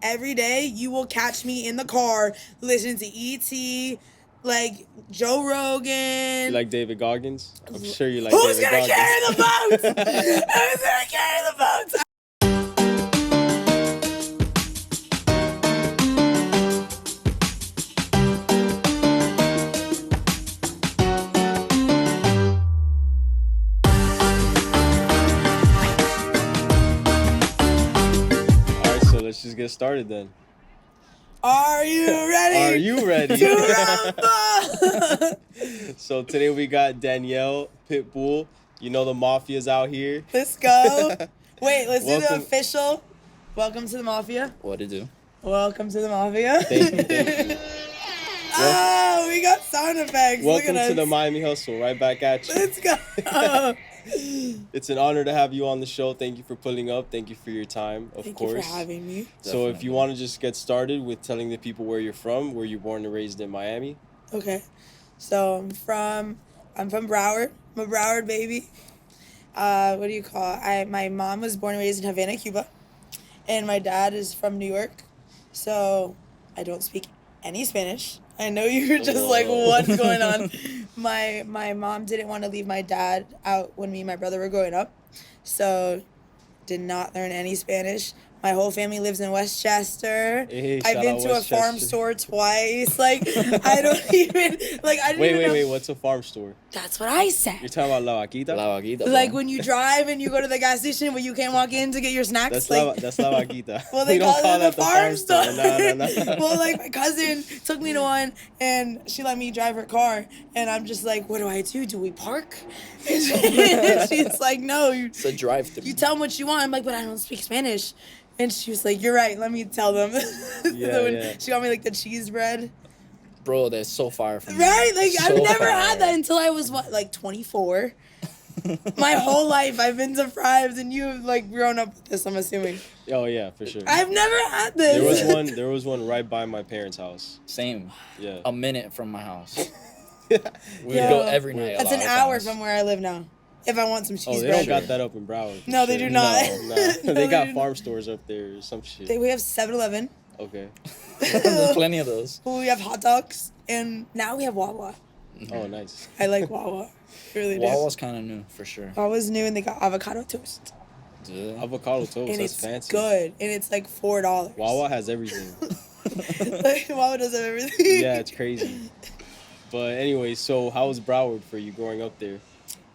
every day you will catch me in the car listening to E.T., like Joe Rogan. You like David Goggins? I'm sure you like Who's David gonna Goggins. carry the votes? Who's gonna carry the votes? Let's just get started then. Are you ready? Are you ready? To rumble? So today we got Danielle, Pitbull. You know the Mafia's out here. Let's go. Wait, let's do the Welcome. official. Welcome to the Mafia. What to do? Welcome to the Mafia. Thank you. Oh, we got sound effects. Welcome Look at to the us. Miami Hustle. Right back at you. Let's go. It's an honor to have you on the show. Thank you for pulling up. Thank you for your time, of Thank course. you for having me. So if you want to just get started with telling the people where you're from, where you're born and raised in Miami. Okay. So I'm from Broward. I'm a Broward baby. What do you call it? My mom was born and raised in Havana, Cuba. And my dad is from New York. So I don't speak any Spanish. I know you're just like, what's going on? My mom didn't want to leave my dad out when me and my brother were growing up. So did not learn any Spanish. My whole family lives in Westchester. Hey, I've been to a farm store twice. Like, I don't even, like, I didn't even know. Wait. What's a farm store? That's what I said. You're talking about La Vaquita? La Vaquita. Like when you drive and you go to the gas station, but you can't walk in to get your snacks. That's La Vaquita. Well, they We don't call it that the farm store. No. Well, like my cousin took me to one, and she let me drive her car, and I'm just like, what do I do? Do we park? And she's like, no. It's a drive-through. You tell them what you want. I'm like, but I don't speak Spanish. And she was like, you're right. Let me tell them. Yeah. She got me like the cheese bread. Bro, that's so far from Right? me. Like, So I've never far. had that until I was, like 24? My whole life, I've been surprised, and you've, like, grown up with this, I'm assuming. Oh, yeah, for sure. I've never had this. There was one right by my parents' house. Same. Yeah. A minute from my house. Yeah. We Yo, would go every night. That's a an lot of hour times. from where I live now. If I want some cheese Oh, they bread. don't got that up in Broward. for No, they sure. do not. No. No, They got do farm stores up there or some shit. We have 7-Eleven. Okay. There's plenty of those. We have hot dogs. And now we have Wawa. Oh, nice. I like Wawa. Really do. Wawa's kind of new, for sure. Wawa's new, and they got avocado toast. Yeah. Avocado toast, And that's it's fancy. good. And it's like $4. Wawa has everything. Like, Wawa does have everything. Yeah, it's crazy. But anyway, so how was Broward for you growing up there?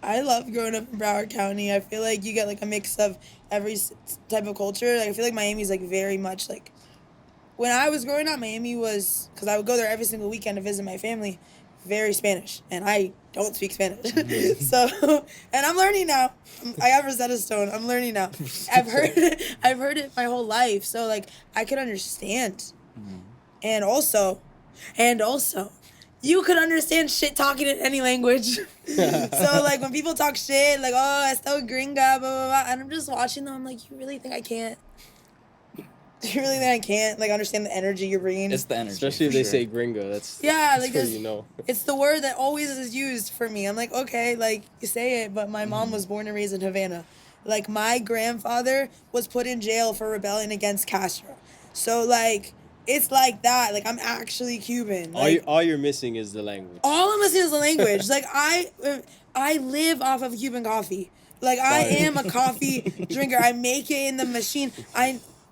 I love growing up in Broward County. I feel like you get like a mix of every type of culture. Like I feel like Miami's like very much like, when I was growing up, Miami was, because I would go there every single weekend to visit my family, very Spanish, and I don't speak Spanish. So, and I'm learning now. I have Rosetta Stone. I'm learning now. I've heard it my whole life, so like I could understand. And also, you could understand shit talking in any language. So, like, when people talk shit, like, oh, esto gringa, blah, blah, blah, and I'm just watching them, I'm like, you really think I can't? Do you really think I can't, like, understand the energy you're bringing? It's the energy. Especially if for they sure. say gringo. That's like, where this, you know. it's the word that always is used for me. I'm like, okay, like, you say it, but my mom was born and raised in Havana. Like, my grandfather was put in jail for rebelling against Castro. So, like, it's like that. Like, I'm actually Cuban. Like, All you're missing is the language. all I'm missing is the language. Like, I live off of Cuban coffee. Like, I am a coffee drinker. I make it in the machine.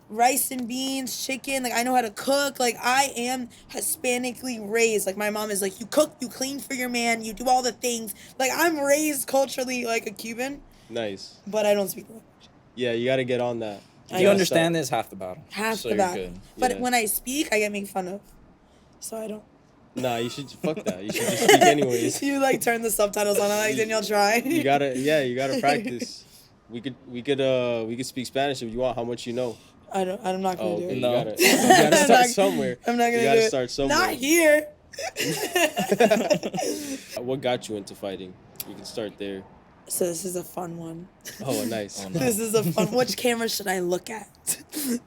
Rice and beans, chicken. Like, I know how to cook. Like, I am Hispanically raised. Like, my mom is like, you cook, you clean for your man, you do all the things. Like, I'm raised culturally like a Cuban, Nice. but I don't speak the language. Yeah, you got to get on that. If you understand this, half the battle. Half so the you're battle. good. But Yeah. when I speak, I get made fun of. So I don't. Nah, you should fuck that. You should just speak anyways. You, like, turn the subtitles on. I'm like, Danielle, try. You gotta practice. We could speak Spanish if you want. How much you know? I'm not going to do Okay. it. No. You gotta start somewhere. I'm not going to do You gotta it. start somewhere. Not here. What got you into fighting? You can start there. So this is a fun one. Oh, nice. Oh, no. This is a fun. Which camera should I look at?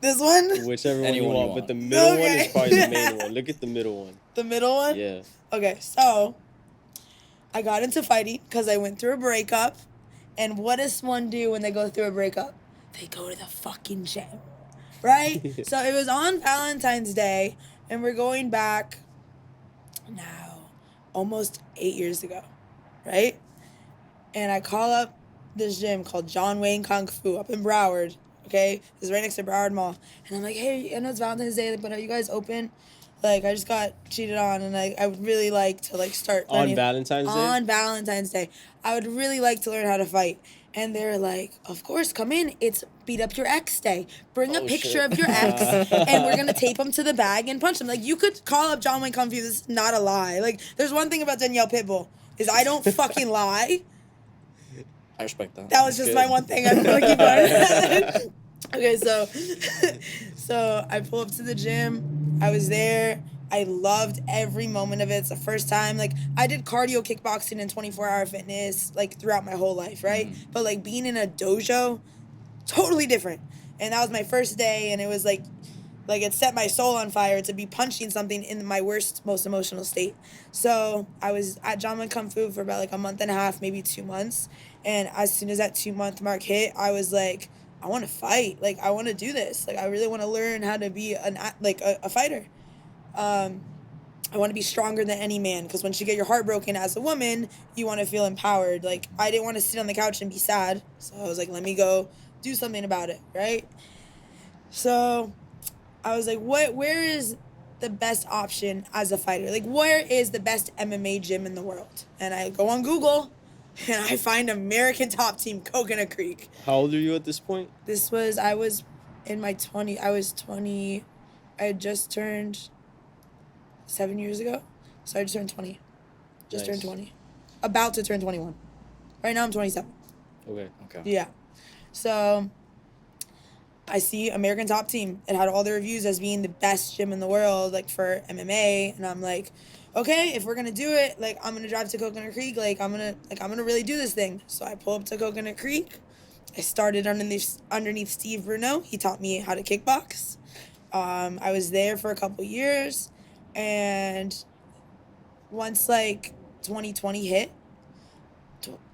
This one? Whichever one you Anyone you want, want. but the middle one Okay. is probably the main one. Look at the middle one. The middle one? Yeah. Okay, so I got into fighting because I went through a breakup. And what does one do when they go through a breakup? They go to the fucking gym. right? So it was on Valentine's Day, and we're going back now almost 8 years ago, right? And I call up this gym called John Wayne Kung Fu up in Broward, okay? It's right next to Broward Mall. And I'm like, hey, I know it's Valentine's Day, but are you guys open? Like, I just got cheated on, and I would really like to, like, start learning. On Valentine's Day? On Valentine's Day. I would really like to learn how to fight. And they're like, of course, come in. It's beat up your ex day. Bring a picture of your ex, and we're going to tape him to the bag and punch him. Like, you could call up John Wayne Kung Fu. This is not a lie. Like, there's one thing about Danielle Pitbull, is I don't fucking lie. I respect that. That was just my one thing. I'm going to keep going. Okay, so I pull up to the gym. I was there. I loved every moment of it. It's the first time, like, I did cardio kickboxing and 24-hour fitness, like, throughout my whole life, right? Mm-hmm. But, like, being in a dojo, totally different. And that was my first day, and it was, like it set my soul on fire to be punching something in my worst, most emotional state. So I was at John Wayne Kung Fu for about, like, a month and a half, maybe 2 months. And as soon as that 2-month mark hit, I was like, I want to fight. Like, I want to do this. Like, I really want to learn how to be a fighter. I want to be stronger than any man, because once you get your heart broken as a woman, you want to feel empowered. Like, I didn't want to sit on the couch and be sad, so I was like, let me go do something about it, right? So I was like, where is the best option as a fighter? Like, where is the best MMA gym in the world? And I go on Google, and I find American Top Team, Coconut Creek. How old are you at this point? I was in my 20s. I was 20. I had just turned 7 years ago. So I just turned 20. Turned 20. About to turn 21. Right now I'm 27. Okay. Yeah. So I see American Top Team. It had all the reviews as being the best gym in the world, like, for MMA. And I'm like, okay, if we're gonna do it, like, I'm gonna drive to Coconut Creek. Like, I'm gonna really do this thing. So I pull up to Coconut Creek. I started underneath Steve Bruno. He taught me how to kickbox. I was there for a couple years. And once, like, 2020 hit,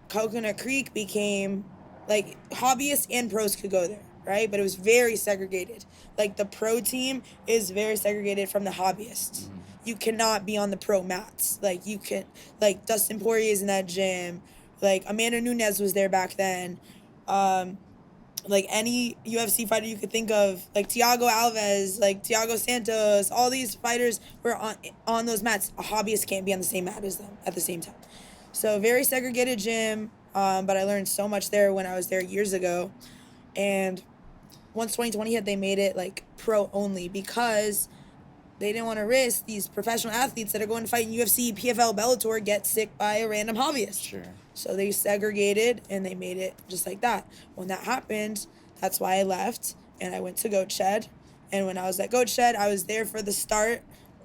Coconut Creek became, like, hobbyists and pros could go there, right? But it was very segregated. Like, the pro team is very segregated from the hobbyists. Mm-hmm. You cannot be on the pro mats. Like, you can, like, Dustin Poirier is in that gym. Like, Amanda Nunes was there back then. Like, any UFC fighter you could think of, like Thiago Alves, like Thiago Santos, all these fighters were on those mats. A hobbyist can't be on the same mat as them at the same time. So, very segregated gym, but I learned so much there when I was there years ago. And once 2020 hit, they made it, like, pro only, because they didn't want to risk these professional athletes that are going to fight in UFC, PFL, Bellator get sick by a random hobbyist. Sure. So they segregated, and they made it just like that. When that happened, that's why I left, and I went to Goat Shed. And when I was at Goat Shed, I was there for the start.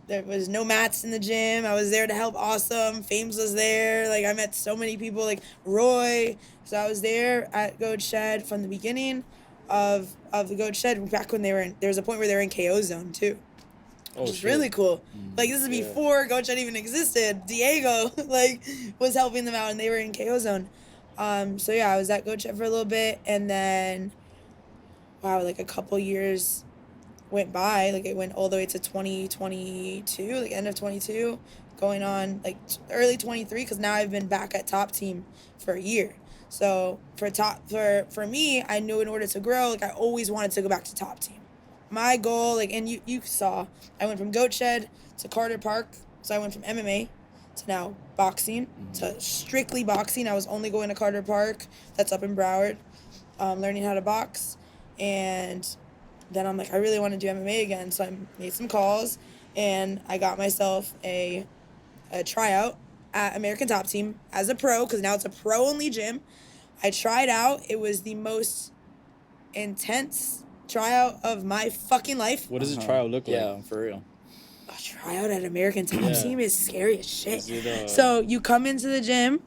There was no mats in the gym. I was there to help Awesome. Fames was there. Like, I met so many people, like Roy. So I was there at Goat Shed from the beginning of the Goat Shed, back when there was a point where they were in KO Zone, too. Which is really cool. Like, this is before Goat Shed even existed. Diego, like, was helping them out, and they were in KO Zone. So, yeah, I was at Goat Shed for a little bit, and then, wow, like, a couple years went by. Like, it went all the way to 2022, like, end of 22, going on, like, early 23, because now I've been back at Top Team for a year. So, for me, I knew in order to grow, like, I always wanted to go back to Top Team. My goal, like, and you saw, I went from Goat Shed to Carter Park. So I went from MMA to now boxing, to strictly boxing. I was only going to Carter Park. That's up in Broward, learning how to box. And then I'm like, I really want to do MMA again. So I made some calls, and I got myself a tryout at American Top Team as a pro, because now it's a pro-only gym. I tried out. It was the most intense tryout of my fucking life. What does a tryout look like? Yeah, for real. A tryout at American Top Team is scary as shit. It, So you come into the gym,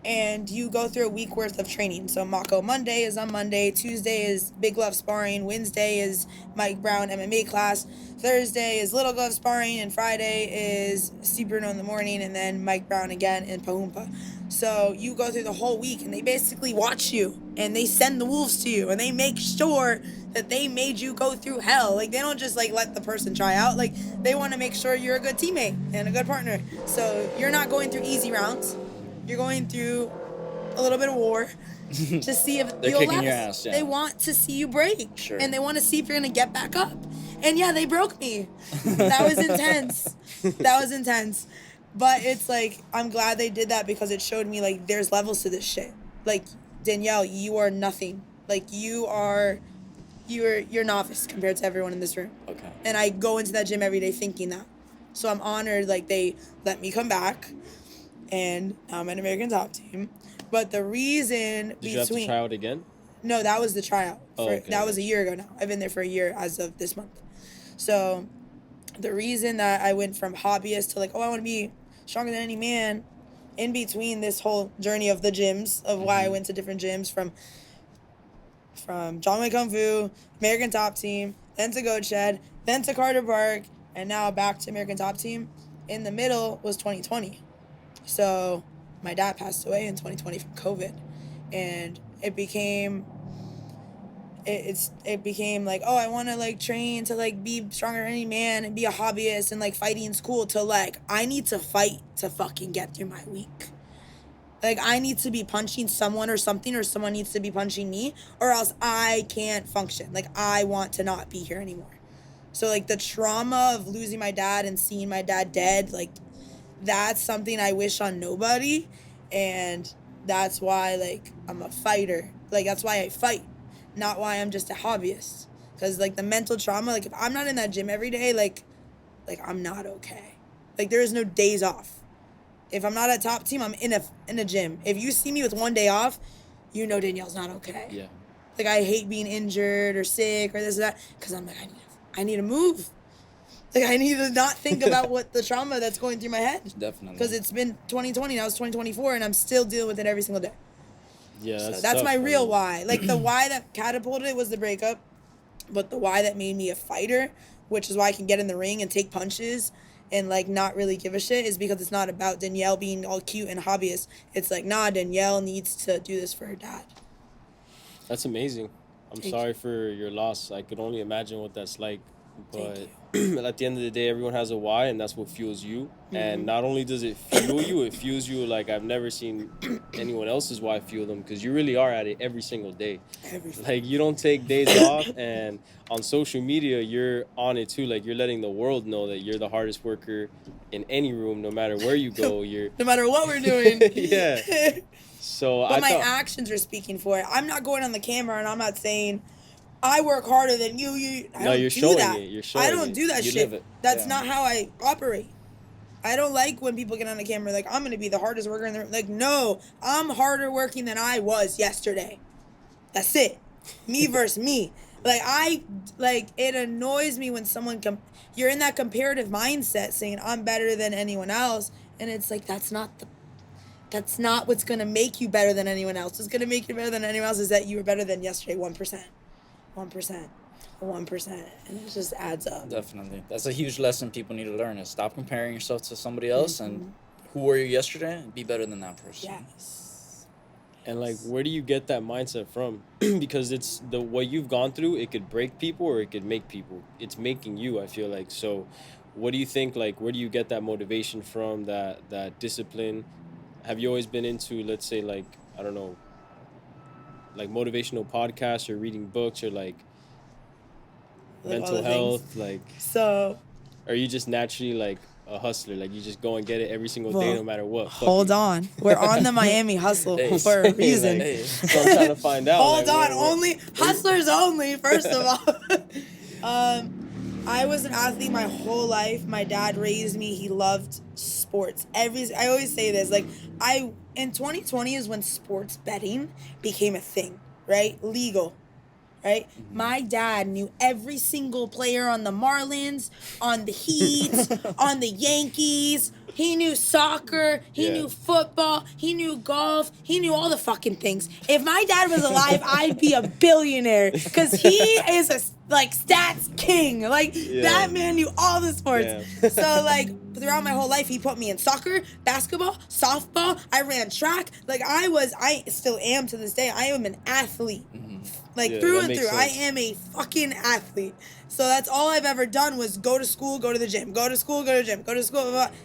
and you go through a week worth of training. So Mako Monday is on Monday, Tuesday is Big Glove Sparring, Wednesday is Mike Brown MMA class, Thursday is Little Glove Sparring, and Friday is Steve Bruno in the morning, and then Mike Brown again in Pahumpa. So you go through the whole week and they basically watch you and they send the wolves to you and they make sure that they made you go through hell. Like, they don't just like let the person try out. Like, they want to make sure you're a good teammate and a good partner. So you're not going through easy rounds. You're going through a little bit of war to see if They're you'll kicking last. your ass, yeah. They want to see you break. Sure. And they want to see if you're going to get back up. And yeah, they broke me. That was intense. That was intense. But it's like, I'm glad they did that because it showed me, like, there's levels to this shit. Like, Danielle, you are nothing. Like, you're novice compared to everyone in this room. Okay. And I go into that gym every day thinking that. So I'm honored, like, they let me come back. And now I'm an American Top Team. But the reason Did you have to try out again? No, that was the tryout. Okay. That was a year ago now. I've been there for a year as of this month. So the reason that I went from hobbyist to like, oh, I want to be stronger than any man, in between this whole journey of the gyms, of why I went to different gyms, from John Wayne Kung Fu, American Top Team, then to Goat Shed, then to Carter Park, and now back to American Top Team. In the middle was 2020. So my dad passed away in 2020 from COVID. And it became like, oh, I want to like train to like be stronger than any man and be a hobbyist and like fighting's cool, to like, I need to fight to fucking get through my week. Like, I need to be punching someone or something, or someone needs to be punching me, or else I can't function. Like, I want to not be here anymore. So like the trauma of losing my dad and seeing my dad dead, like, that's something I wish on nobody. And that's why, like, I'm a fighter. Like, that's why I fight, not why I'm just a hobbyist. Because, like, the mental trauma, like, if I'm not in that gym every day, like I'm not okay. Like, there is no days off. If I'm not at Top Team, I'm in a gym. If you see me with one day off, you know Danielle's not okay. Yeah. Like, I hate being injured or sick or this or that, because I'm like, I need to move. Like, I need to not think about what the trauma that's going through my head. Definitely. Because it's been 2020, now it's 2024, and I'm still dealing with it every single day. Yeah, So that's that's tough, my real man. why. Like, the why that catapulted it was the breakup, but the why that made me a fighter, which is why I can get in the ring and take punches and, like, not really give a shit, is because it's not about Danielle being all cute and hobbyist. It's like, nah, Danielle needs to do this for her dad. That's amazing. I'm Thank sorry for your loss. I could only imagine what that's like. But Thank at the end of the day, everyone has a why, and that's what fuels you. Mm-hmm. And not only does it fuel you, it fuels you like I've never seen anyone else's why fuel them, because you really are at it every single day. Like, you don't take days off, and on social media, you're on it too. Like, you're letting the world know that you're the hardest worker in any room, no matter where you go. You're No matter what we're doing. Yeah. So But my thought, actions are speaking for it. I'm not going on the camera and I'm not saying, I work harder than you. I don't you're do showing that. it. You're showing I don't it. do that You shit. live it. That's Yeah. not how I operate. I don't like when people get on the camera like, I'm going to be the hardest worker in the room. Like, no, I'm harder working than I was yesterday. That's it. Me versus me. Like, it annoys me when someone, you're in that comparative mindset saying, I'm better than anyone else. And it's like, that's not what's going to make you better than anyone else. What's going to make you better than anyone else is that you were better than yesterday, 1%. 1%. 1%. And it just adds up. Definitely. That's a huge lesson people need to learn, is stop comparing yourself to somebody else and who were you yesterday and be better than that person. Yes. and like, where do you get that mindset from? Because it's what you've gone through, it could break people or it could make people. It's making you, I feel like. So what do you think, like, where do you get that motivation from, that discipline? Have you always been into, let's say, like, I don't know, like motivational podcasts or reading books or like mental health? Like, So, are you just naturally like a hustler? Like, you just go and get it every single day, no matter what? Hold on. We're on the Miami hustle Hey. for a reason. Hey. So I'm trying to find out. Hold like, on. Only hustlers only, first of all. I was an athlete my whole life. My dad raised me. He loved sports. I always say this, like, in 2020 is when sports betting became a thing, right? Legal, right? Mm-hmm. My dad knew every single player on the Marlins, on the Heat, on the Yankees. He knew soccer. He knew football. He knew golf. He knew all the fucking things. If my dad was alive, I'd be a billionaire, because he is like stats king. Like that man knew all the sports. Damn. So like throughout my whole life, he put me in soccer, basketball, softball. I ran track. Like I still am to this day. I am an athlete. Like Yeah, through that and makes through. I sense. am a fucking athlete. So that's all I've ever done was go to school, go to the gym, go to school, go to the gym, go to school, blah, blah, blah.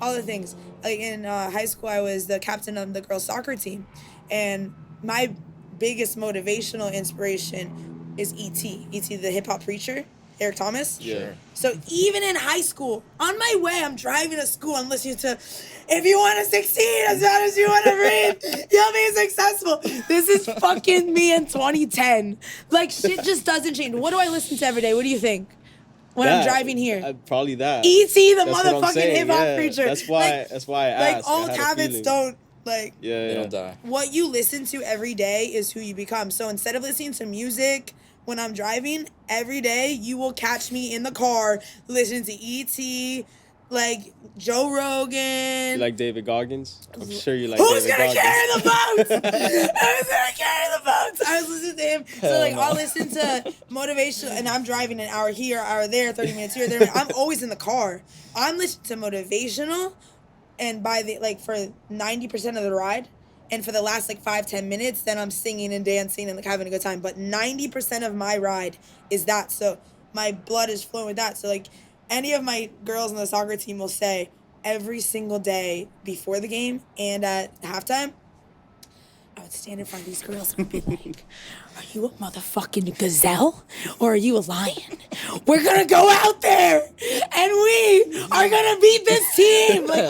All the things. Like in high school, I was the captain of the girls' soccer team. And my biggest motivational inspiration is E.T. E.T. the hip-hop preacher, Eric Thomas. Yeah. So even in high school, on my way, I'm driving to school, I'm listening to, if you want to succeed as bad as you want to breathe, you'll be successful. This is fucking me in 2010. Like, shit just doesn't change. What do I listen to every day? What do you think? When I'm driving here. Probably that. E.T. the That's what I'm motherfucking saying, hip-hop yeah. preacher. That's why I asked. Like, old I had a habits feeling. don't, like... Yeah, They yeah. don't die. What you listen to every day is who you become. So instead of listening to music when I'm driving, every day you will catch me in the car listening to E.T., like Joe Rogan. You like David Goggins? I'm sure you like Who's David gonna Goggins. carry the boats? Who's gonna carry the boats? I was listening to him. So like I'll listen to motivational, and I'm driving an hour here, hour there, 30 minutes here, there. I'm always in the car. I'm listening to motivational, and by the like for 90% of the ride, and for the last like 5-10 minutes, then I'm singing and dancing and like having a good time. But 90% of my ride is that. So my blood is flowing with that. So like any of my girls on the soccer team will say every single day before the game and at halftime, I would stand in front of these girls and be like, are you a motherfucking gazelle or are you a lion? We're gonna go out there and we are gonna beat this team. Like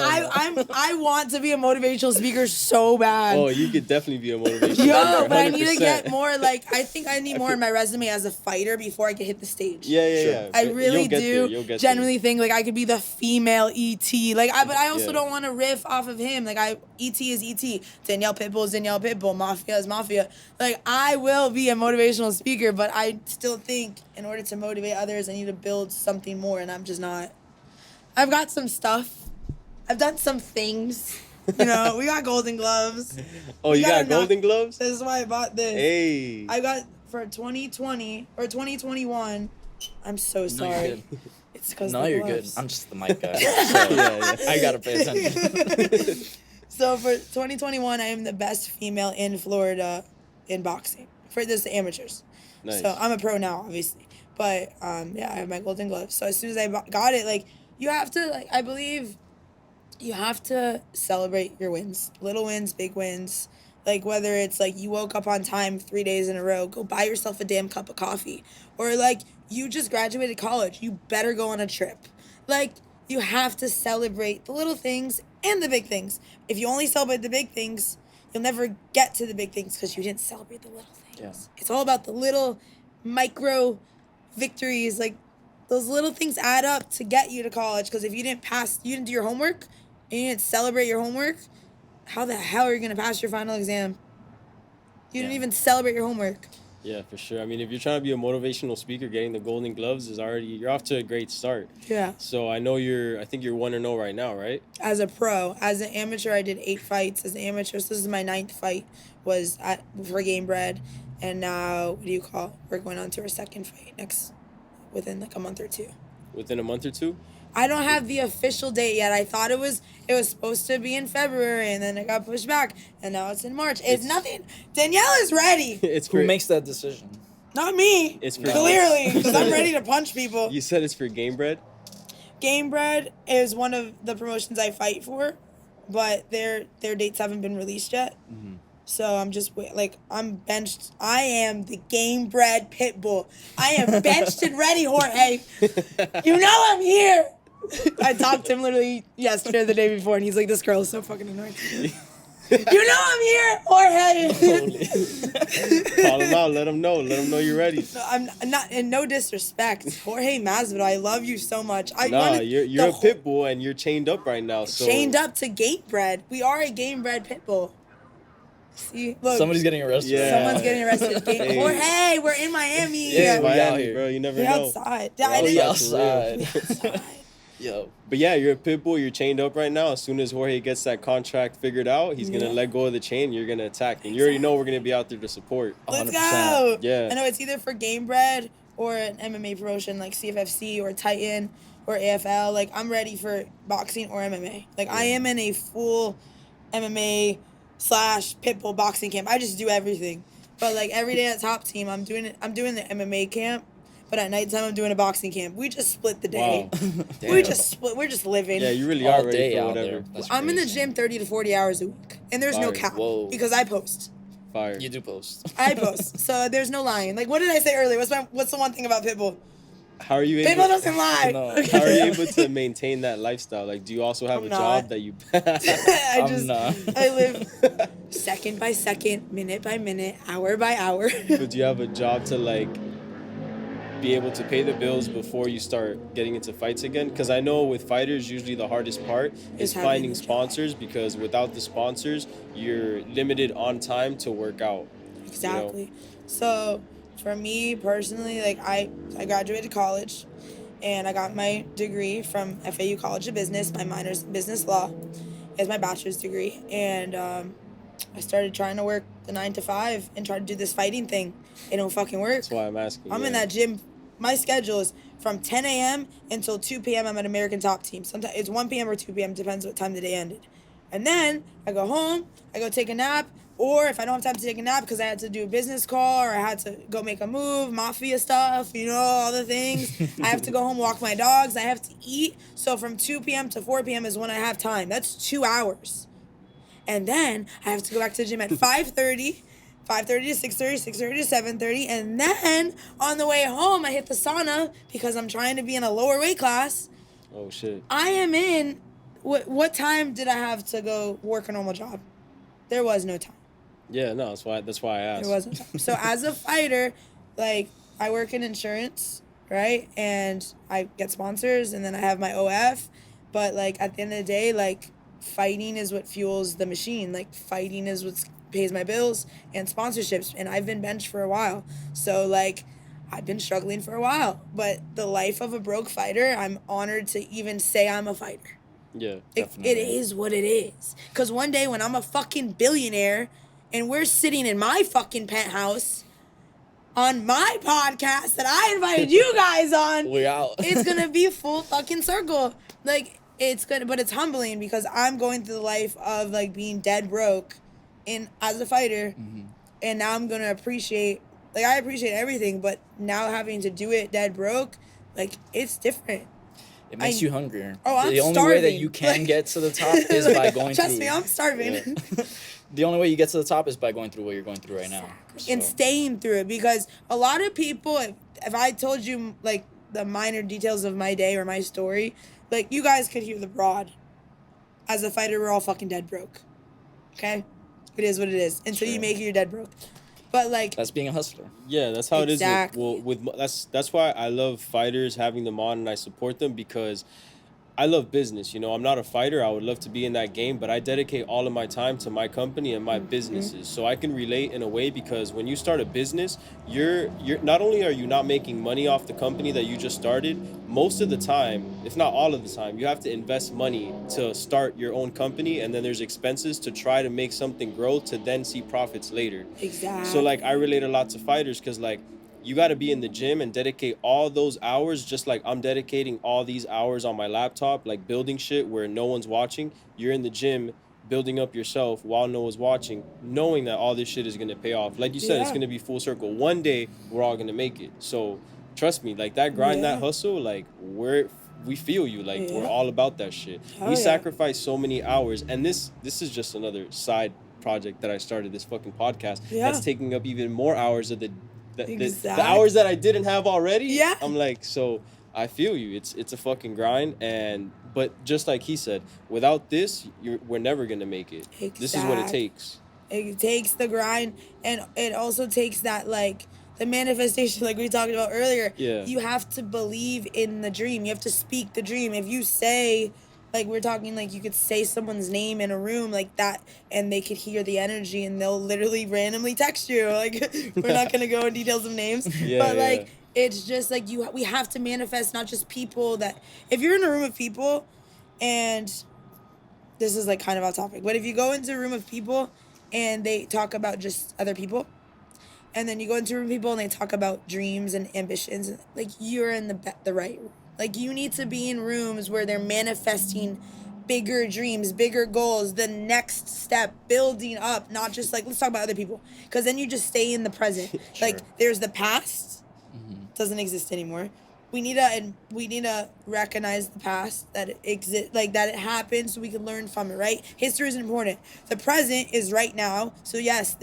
I want to be a motivational speaker so bad. Oh, you could definitely be a motivational Yo, speaker, but I need to 100%. get more, like, I think I need more in my resume as a fighter before I can hit the stage. Yeah. I really You'll get there, do you'll get genuinely think, like, I could be the female E.T. Like, but I also Yeah. don't want to riff off of him. Like, E.T. is E.T. Danielle Pitbull is Danielle Pitbull. Mafia is Mafia. Like, I will be a motivational speaker, but I still think in order to motivate others, I need to build something more, and I'm just not. I've got some stuff. I've done some things. You know, we got Golden Gloves. Oh, We you got gotta Golden Gloves? This is why I bought this. Hey. I got for 2020 or 2021. I'm so sorry. good. It's because No, the you're good. gloves. I'm just the mic guy. So Yeah. I gotta pay attention. So for 2021, I am the best female in Florida in boxing. For this amateurs. Nice. So I'm a pro now, obviously. But yeah, I have my Golden Gloves. So as soon as I got it, like you have to, like I believe, you have to celebrate your wins, little wins, big wins. Like whether it's like you woke up on time 3 days in a row, go buy yourself a damn cup of coffee, or like you just graduated college, you better go on a trip. Like you have to celebrate the little things and the big things. If you only celebrate the big things, you'll never get to the big things because you didn't celebrate the little things. Yeah. It's all about the little micro victories. Like those little things add up to get you to college. Because if you didn't do your homework, and you didn't celebrate your homework, how the hell are you gonna pass your final exam? You didn't even celebrate your homework. Yeah, for sure. I mean, if you're trying to be a motivational speaker, getting the Golden Gloves you're off to a great start. Yeah. So I think you're 1-0 right now, right? As a pro, as an amateur, I did 8 fights. As an amateur, so this is my 9th fight. Was for Game Bred, and now we're going on to our 2nd fight within like a month or 2. Within a month or 2? I don't have the official date yet. I thought it was supposed to be in February, and then it got pushed back, and now it's in March. It's nothing. Danielle is ready. It's Who makes that decision? Not me. It's for Clearly, because I'm ready to punch people. You said it's for Game Bred? Game Bred is one of the promotions I fight for, but their dates haven't been released yet. Mm-hmm. So I'm just I'm benched. I am the Game Bred Pitbull. I am benched and ready, Jorge. You know I'm here. I talked to him literally yesterday or the day before, and he's like, this girl is so fucking annoying. You know I'm here, Jorge. Call him out. Let him know. Let him know you're ready. I'm not, in no disrespect, Jorge Masvidal, I love you so much. You're a pit bull and you're chained up right now. So Chained up to Game Bred. We are a Game Bred Pitbull. See, look. Somebody's getting arrested. Yeah. Someone's getting arrested. Hey. Jorge, we're in Miami. It's Yeah, we out Miami, here. bro. You never We're know. outside. We're I didn't- outside. outside. Yo. But yeah, you're a pit bull. You're chained up right now. As soon as Jorge gets that contract figured out, he's gonna let go of the chain. You're gonna attack, and you already know we're gonna be out there to support. Let's 100%. go. Yeah. I know it's either for Game Bred or an MMA promotion like CFFC or Titan or AFL. Like, I'm ready for boxing or MMA. Like, I am in a full MMA / Pitbull boxing camp. I just do everything. But like every day at Top Team, I'm doing the MMA camp. But at nighttime, I'm doing a boxing camp. We just split the day. Wow. We just split. We're just living. Yeah, you really All are ready day for out whatever. there. That's I'm in the crazy. gym 30 to 40 hours a week, and there's no Fire. cap Whoa. because I post. Fire. You do post. I post, so there's no lying. Like, what did I say earlier? What's the one thing about Pitbull? How are you Pitbull able? doesn't lie. No. How are you able to maintain that lifestyle? Like, do you also have I'm a not. job that you? I'm not. I live second by second, minute by minute, hour by hour. But do you have a job to like be able to pay the bills before you start getting into fights again? Because I know with fighters, usually the hardest part is having finding the job. sponsors, because without the sponsors, you're limited on time to work out. Exactly. So for me personally, like I graduated college and I got my degree from FAU College of Business. My minor's in business law is my bachelor's degree. And I started trying to work the 9 to 5 and try to do this fighting thing. It don't fucking work. That's why I'm asking. I'm in that gym. My schedule is from 10 a.m. until 2 p.m. I'm at American Top Team. Sometimes it's 1 p.m. or 2 p.m. Depends what time the day ended. And then I go home, I go take a nap, or if I don't have time to take a nap because I had to do a business call or I had to go make a move, mafia stuff, you know, all the things. I have to go home, walk my dogs, I have to eat. So from 2 p.m. to 4 p.m. is when I have time. That's 2 hours. And then I have to go back to the gym at 5:30. 5:30 to 6:30, 6:30 to 7:30, and then on the way home, I hit the sauna because I'm trying to be in a lower weight class. Oh shit. I am in. What time did I have to go work a normal job? There was no time. Yeah, no, that's why I asked. There was no time. So as a fighter, like I work in insurance, right? And I get sponsors, and then I have my OF. But like at the end of the day, like fighting is what fuels the machine. Like fighting is what pays my bills and sponsorships, and I've been benched for a while. So like I've been struggling for a while, but the life of a broke fighter, I'm honored to even say I'm a fighter. Yeah. It is what it is. Because one day when I'm a fucking billionaire and we're sitting in my fucking penthouse on my podcast that I invited you guys on, We out. it's going to be full fucking circle. Like, it's good, but it's humbling because I'm going through the life of like being dead broke as a fighter. Mm-hmm. And now I'm going to appreciate, like I appreciate everything, but now having to do it dead broke, like it's different. It makes you hungrier. Oh, I'm the only way that starving. you can Like- get to the top is by going Trust through. me, I'm starving. Yeah. The only way you get to the top is by going through what you're going through right now. And So, staying through it, because a lot of people, if I told you like the minor details of my day or my story, like you guys could hear the broad. As a fighter, we're all fucking dead broke. Okay? It is what it is. Until you Sure. make it, you're dead broke. But like, that's being a hustler. Yeah, that's how Exactly. it is. That's why I love fighters, having them on, and I support them, because I love business. You know, I'm not a fighter. I would love to be in that game, but I dedicate all of my time to my company and my businesses. So I can relate in a way, because when you start a business, you're not only are you not making money off the company that you just started, most of the time, if not all of the time, you have to invest money to start your own company, and then there's expenses to try to make something grow to then see profits later. exactly. So like I relate a lot to fighters, because like you got to be in the gym and dedicate all those hours, just like I'm dedicating all these hours on my laptop, like building shit where no one's watching. You're in the gym building up yourself while no one's watching, knowing that all this shit is going to pay off. Like you said, it's Yeah. going to be full circle. One day we're all going to make it. So trust me, like that grind, Yeah. that hustle, like we feel you. Like we're Yeah. all about that shit. Hell We yeah. sacrifice so many hours, and this is just another side project that I started, this fucking podcast, Yeah. that's taking up even more hours of the Exactly. hours that I didn't have already. Yeah. I'm like, so I feel you. It's a fucking grind, but just like he said, without this, we're never gonna make it. This is what it Exactly. takes. It takes the grind, and it also takes that like the manifestation, like we talked about earlier. Yeah. You have to believe in the dream. You have to speak the dream. If you say, like we're talking, like you could say someone's name in a room like that, and they could hear the energy, and they'll literally randomly text you. Like we're not gonna go in details of names, Yeah, but yeah. like it's just like we have to manifest not just people that. If you're in a room of people, and this is like kind of off topic, but if you go into a room of people and they talk about just other people, and then you go into a room with people and they talk about dreams and ambitions, and like you're in the right room. Like you need to be in rooms where they're manifesting bigger dreams, bigger goals, the next step, building up, not just like, let's talk about other people. Because then you just stay in the present. Sure. Like there's the past, doesn't exist anymore. We need to recognize the past, that it exists, like that it happened, so we can learn from it, right? History is important. The present is right now. So yes,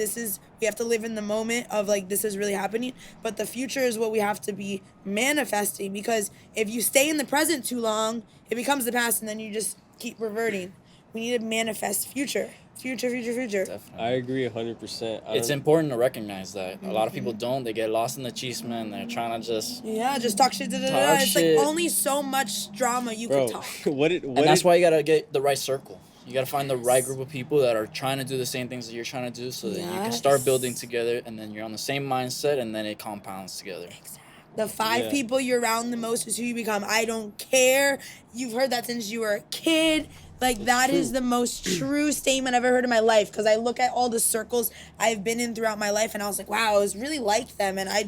we have to live in the moment of like, this is really happening, but the future is what we have to be manifesting, because if you stay in the present too long, it becomes the past and then you just keep reverting. We need to manifest future. Definitely. I agree 100%. It's important to recognize that. A lot of people don't. They get lost in the chisme and they're trying to just... Yeah, just talk shit. Talk It's shit. like only so much drama you Bro, can talk. And that's why you got to get the right circle. You got to find the right group of people that are trying to do the same things that you're trying to do, so that you can start building together, and then you're on the same mindset, and then it compounds together. Exactly. The 5 people you're around the most is who you become. I don't care. You've heard that since you were a kid. Like, that is the most true statement I've ever heard in my life, because I look at all the circles I've been in throughout my life, and I was like, wow, I was really like them. And I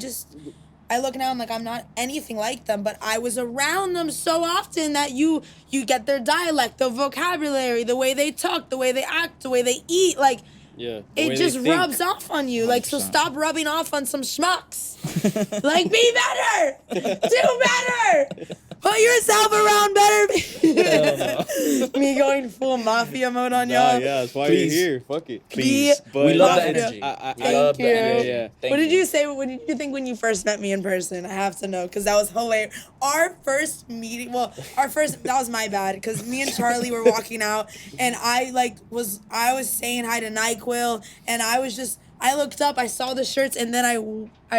look now, I'm like, I'm not anything like them, but I was around them so often that you get their dialect, the vocabulary, the way they talk, the way they act, the way they eat. Like, it just rubs off on you. 100%. Like, so stop rubbing off on some schmucks. Like, be better. Do better. Put yourself around better. Me going full mafia mode on y'all. Yeah, that's why you're here. Fuck it. Please. But we love the mafia. energy. Thank you. Yeah. What did you say? What did you think when you first met me in person? I have to know, because that was hilarious. Our first meeting, that was my bad, because me and Charlie were walking out, and I was saying hi to NyQuil, and I looked up, I saw the shirts, and then I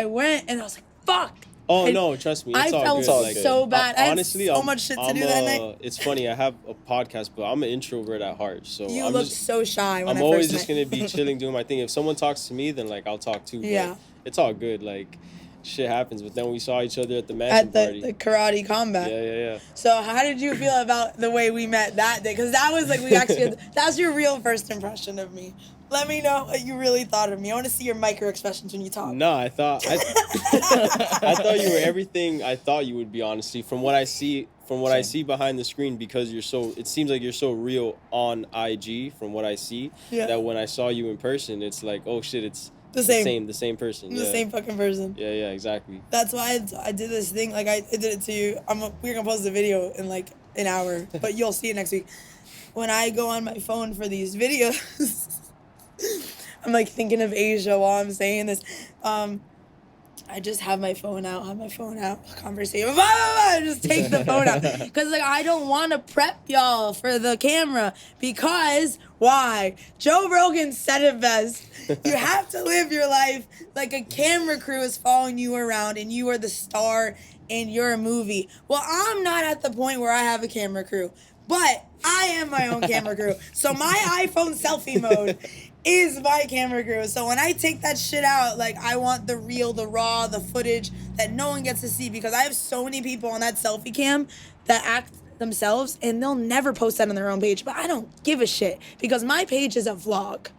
went, and I was like, fuck. Oh, no, trust me. It's I all felt good. so bad. Honestly, I had so much shit to do that night. It's funny. I have a podcast, but I'm an introvert at heart. So You looked so shy when I'm I always first just going to be chilling, doing my thing. If someone talks to me, then, like, I'll talk too. Yeah. But it's all good. Like, shit happens. But then we saw each other at the mansion party. The karate combat. Yeah. So how did you feel about the way we met that day? Because that was like, that's your real first impression of me. Let me know what you really thought of me. I want to see your micro expressions when you talk. No, I thought you were everything I thought you would be, honestly. From what I see behind the screen, because it seems like you're so real on IG from what I see, that when I saw you in person, it's like, oh shit, it's the same person. The same fucking person. Yeah, exactly. That's why I did this thing. Like, I did it to you. We're going to post the video in like an hour, but you'll see it next week. When I go on my phone for these videos, I'm like thinking of Asia while I'm saying this. I just have my phone out, conversation. Just take the phone out. Because, like, I don't want to prep y'all for the camera. Because, why? Joe Rogan said it best. You have to live your life like a camera crew is following you around and you are the star in your movie. Well, I'm not at the point where I have a camera crew. But I am my own camera crew. So my iPhone selfie mode is my camera crew. So when I take that shit out, like, I want the real, the raw, the footage that no one gets to see, because I have so many people on that selfie cam that act themselves and they'll never post that on their own page. But I don't give a shit, because my page is a vlog.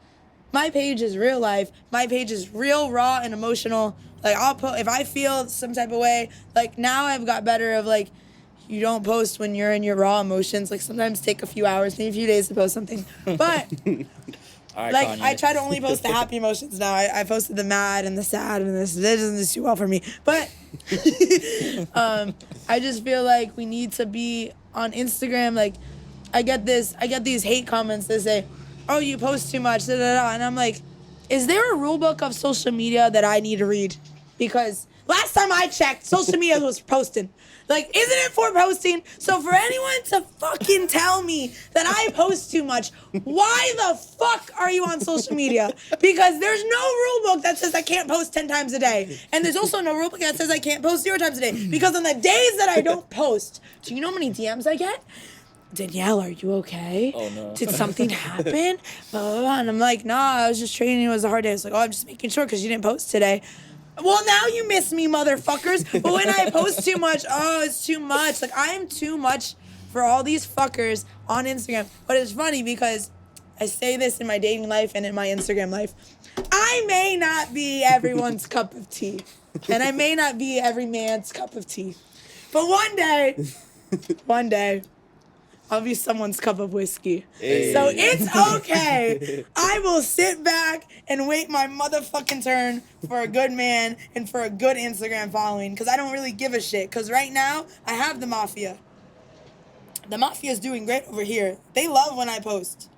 My page is real life. My page is real, raw, and emotional. Like, I'll if I feel some type of way, like, now I've got better of, like, you don't post when you're in your raw emotions. Like, sometimes take a few hours, maybe a few days to post something. But right, like, Kanye. I try to only post the happy emotions now. I posted the mad and the sad, and this doesn't do too well for me. But I just feel like we need to be on Instagram. Like, I get these hate comments that say, oh, you post too much, da, da, da. And I'm like, is there a rule book of social media that I need to read? Because last time I checked, social media was posting. Like, isn't it for posting? So for anyone to fucking tell me that I post too much, why the fuck are you on social media? Because there's no rule book that says I can't post 10 times a day. And there's also no rule book that says I can't post 0 times a day. Because on the days that I don't post, do you know how many DMs I get? Danielle, are you okay? Oh, no. Did something happen? Blah, blah, blah. And I'm like, nah, I was just training. It was a hard day. I was like, oh, I'm just making sure because you didn't post today. Well, now you miss me, motherfuckers. But when I post too much, oh, it's too much. Like, I am too much for all these fuckers on Instagram. But it's funny because I say this in my dating life and in my Instagram life. I may not be everyone's cup of tea, and I may not be every man's cup of tea, but one day, I'll be someone's cup of whiskey. Hey. So it's okay. I will sit back and wait my motherfucking turn for a good man and for a good Instagram following, because I don't really give a shit. Because right now, I have the Mafia. The Mafia is doing great over here. They love when I post.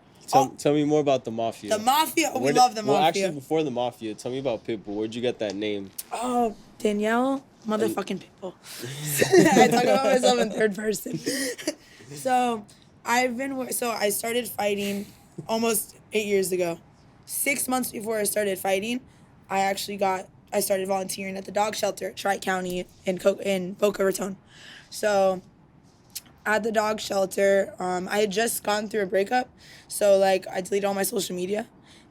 Tell me more about the Mafia. The Mafia, we love the Mafia. Well, actually, before the Mafia, tell me about Pitbull. Where'd you get that name? Oh, Danielle, motherfucking Pitbull. I talk about myself in third person. So I started fighting almost 8 years ago. 6 months before I started fighting, I started volunteering at the dog shelter at Triout County in Boca Raton. So at the dog shelter, I had just gone through a breakup. So like I deleted all my social media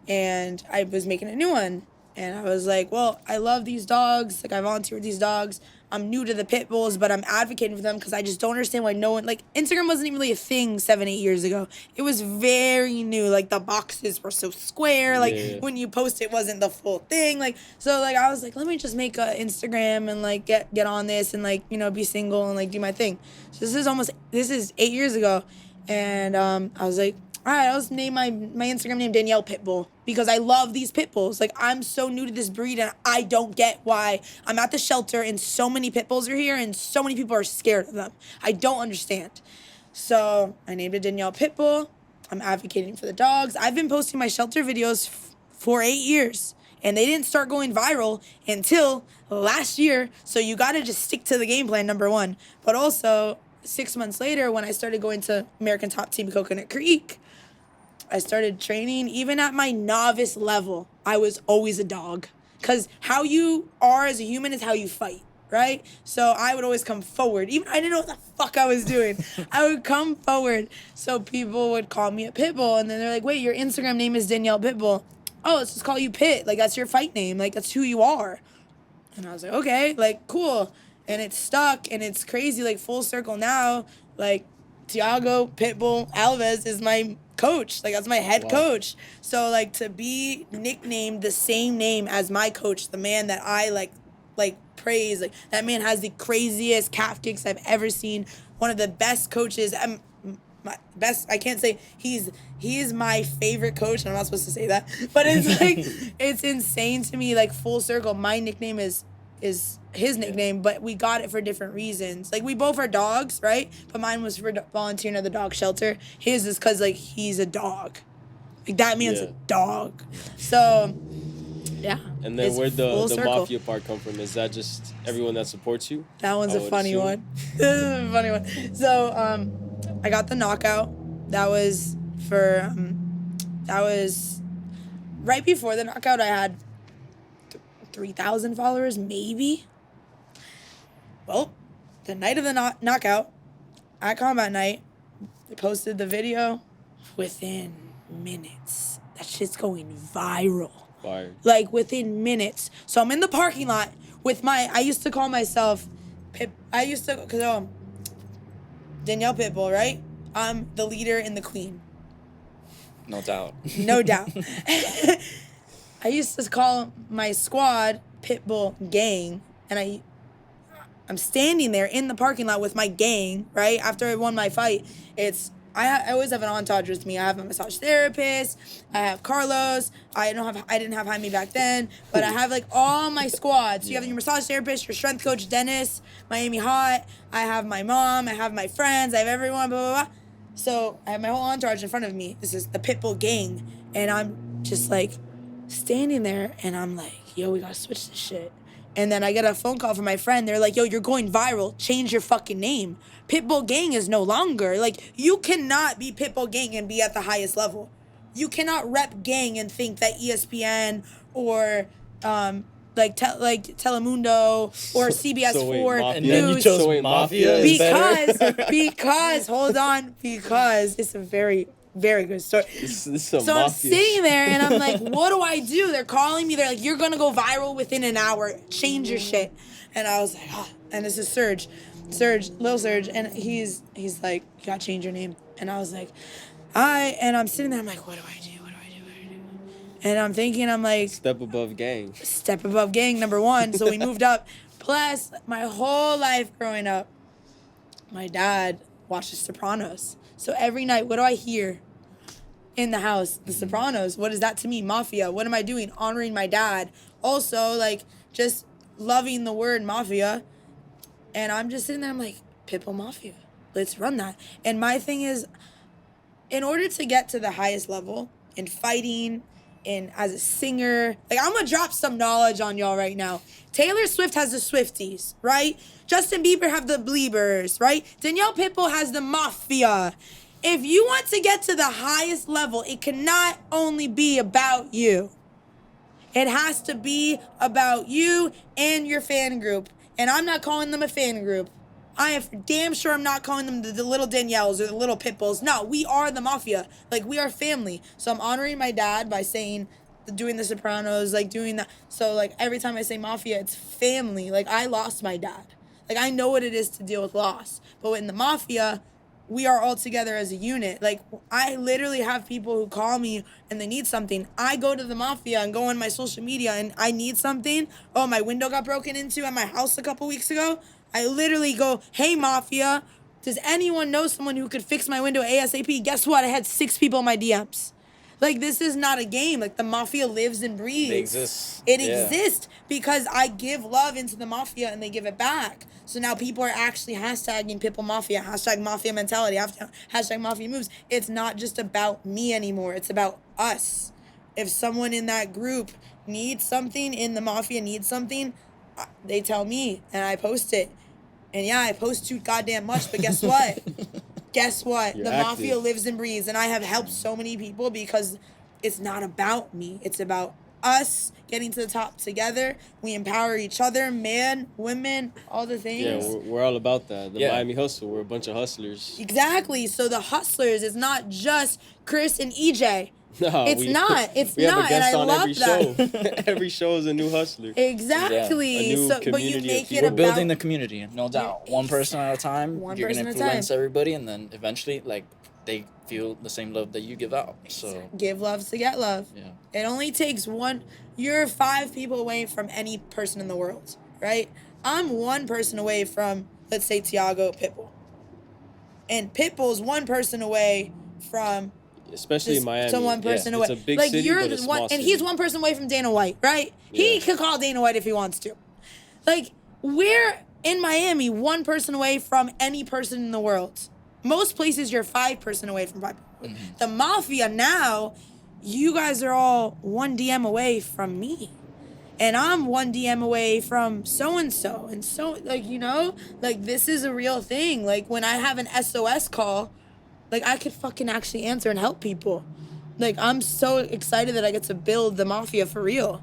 and I was making a new one. And I was like, well, I love these dogs. Like I volunteer with these dogs. I'm new to the pit bulls, but I'm advocating for them because I just don't understand why no one, like, Instagram wasn't even really a thing 7-8 years ago. It was very new. Like, the boxes were so square. Like, when you post, it wasn't the full thing. Like, so, like, I was like, let me just make an Instagram and, like, get on this and, like, you know, be single and, like, do my thing. So this is 8 years ago. And I was like, all right, I'll just name my Instagram name Danielle Pitbull because I love these pit bulls. Like, I'm so new to this breed and I don't get why I'm at the shelter and so many pit bulls are here and so many people are scared of them. I don't understand. So I named it Danielle Pitbull. I'm advocating for the dogs. I've been posting my shelter videos for 8 years and they didn't start going viral until last year. So you got to just stick to the game plan, number one. But also 6 months later, when I started going to American Top Team Coconut Creek, I started training. Even at my novice level, I was always a dog. Because how you are as a human is how you fight, right? So I would always come forward. Even I didn't know what the fuck I was doing. I would come forward. So people would call me a Pitbull. And then they're like, wait, your Instagram name is Danielle Pitbull. Oh, let's just call you Pit. Like, that's your fight name. Like, that's who you are. And I was like, okay, like, cool. And it's stuck. And it's crazy, like, full circle now. Like, Thiago Pitbull Alves is my coach. Like, that's my head coach. So, like, to be nicknamed the same name as my coach, the man that I, like praise, like, that man has the craziest calf kicks I've ever seen. One of the best coaches. I can't say he is my favorite coach. I'm not supposed to say that. But it's, like, it's insane to me, like, full circle. My nickname is his nickname, but we got it for different reasons. Like, we both are dogs, right? But mine was for volunteering at the dog shelter. His is because, like, he's a dog. Like, that man's a dog. So, yeah. And then where'd the Mafia part come from? Is that just everyone that supports you? That one's a funny one. This is a funny one. So, I got the knockout. That was right before the knockout. I had 3,000 followers, maybe. Well, the night of the knockout, at combat night, they posted the video within minutes. That shit's going viral. Fire. Like, within minutes. So I'm in the parking lot with I used to call myself Danielle Pitbull, right? I'm the leader and the queen. No doubt. No doubt. I used to call my squad Pitbull Gang, and I'm standing there in the parking lot with my gang, right? After I won my fight, I always have an entourage with me. I have a massage therapist. I have Carlos. I didn't have Jaime back then, but I have, like, all my squad. So you have your massage therapist, your strength coach Dennis, Miami Hot. I have my mom. I have my friends. I have everyone. Blah blah blah. So I have my whole entourage in front of me. This is the Pitbull Gang, and I'm just like standing there, and I'm like, yo, we gotta switch this shit. And then I get a phone call from my friend. They're like, yo, you're going viral. Change your fucking name. Pitbull Gang is no longer. Like, you cannot be Pitbull Gang and be at the highest level. You cannot rep gang and think that ESPN or Telemundo or CBS 4 and News. then you chose Mafia because it's a very, very good story. This is so I'm sitting there and I'm like, what do I do? They're calling me. They're like, you're going to go viral within an hour. Change your shit. And I was like, oh. And this is Lil Surge. And he's like, you got to change your name. And I was like, I'm sitting there, I'm like, what do I do? And I'm thinking, I'm like, Step above gang. step above gang, number one. So we moved up. Plus, my whole life growing up, my dad watches Sopranos. So every night, what do I hear in the house? The Sopranos. What is that to me? Mafia. What am I doing? Honoring my dad. Also, like, just loving the word mafia. And I'm just sitting there, I'm like, Pitbull Mafia. Let's run that. And my thing is, in order to get to the highest level in fighting, and as a singer, like, I'm gonna drop some knowledge on y'all right now. Taylor Swift has the Swifties, right? Justin Bieber have the Bleebers, right? Danielle Pitbull has the Mafia. If you want to get to the highest level, it cannot only be about you. It has to be about you and your fan group. And I'm not calling them a fan group. I am for damn sure I'm not calling them the little Danielles or the little Pitbulls. No, we are the Mafia. Like, we are family. So I'm honoring my dad by saying, doing the Sopranos, like, doing that. So, like, every time I say Mafia, it's family. Like, I lost my dad. Like, I know what it is to deal with loss. But in the Mafia, we are all together as a unit. Like, I literally have people who call me and they need something. I go to the Mafia and go on my social media and I need something. Oh, my window got broken into at my house a couple weeks ago. I literally go, hey, Mafia, does anyone know someone who could fix my window ASAP? Guess what? I had 6 people in my DMs. Like, this is not a game. Like, the Mafia lives and breathes. They exist. It exists because I give love into the Mafia and they give it back. So now people are actually hashtagging Pitbull Mafia, hashtag Mafia mentality, hashtag Mafia moves. It's not just about me anymore. It's about us. If someone in that group needs something, in the Mafia needs something, they tell me and I post it. And yeah, I post too goddamn much, but guess what? Guess what? You're the active. Mafia lives and breathes, and I have helped so many people because it's not about me. It's about us getting to the top together. We empower each other, men, women, all the things. Yeah, we're all about that. The Yeah. Miami Hustle. We're a bunch of hustlers. Exactly. So the hustlers is not just Chris and EJ. No, It's not. It's we have not, a guest and I on love every that. show. Every show is a new hustler. Exactly. Yeah. A new So, but you community of make it people. We're about building the community, no doubt. Yeah, One person at a time. One You're person gonna at a time. influence everybody, and then eventually, like, they feel the same love that you give out. So give love to get love. yeah, It only takes one. You're 5 people away from any person in the world, right? I'm 1 person away from, let's say, Tiago Pitbull. And Pitbull's 1 person away from, Especially in Miami. to 1 person away. It's a big like, city, you're but the a small one, and city. he's 1 person away from Dana White, right? He Yeah. could call Dana White if he wants to. Like, we're in Miami 1 person away from any person in the world. Most places you're 5 person away from 5 people. The Mafia now, you guys are all 1 DM away from me. And I'm 1 DM away from so-and-so. And so, like, you know, like, this is a real thing. Like, when I have an SOS call, like, I could fucking actually answer and help people. Like, I'm so excited that I get to build the Mafia for real.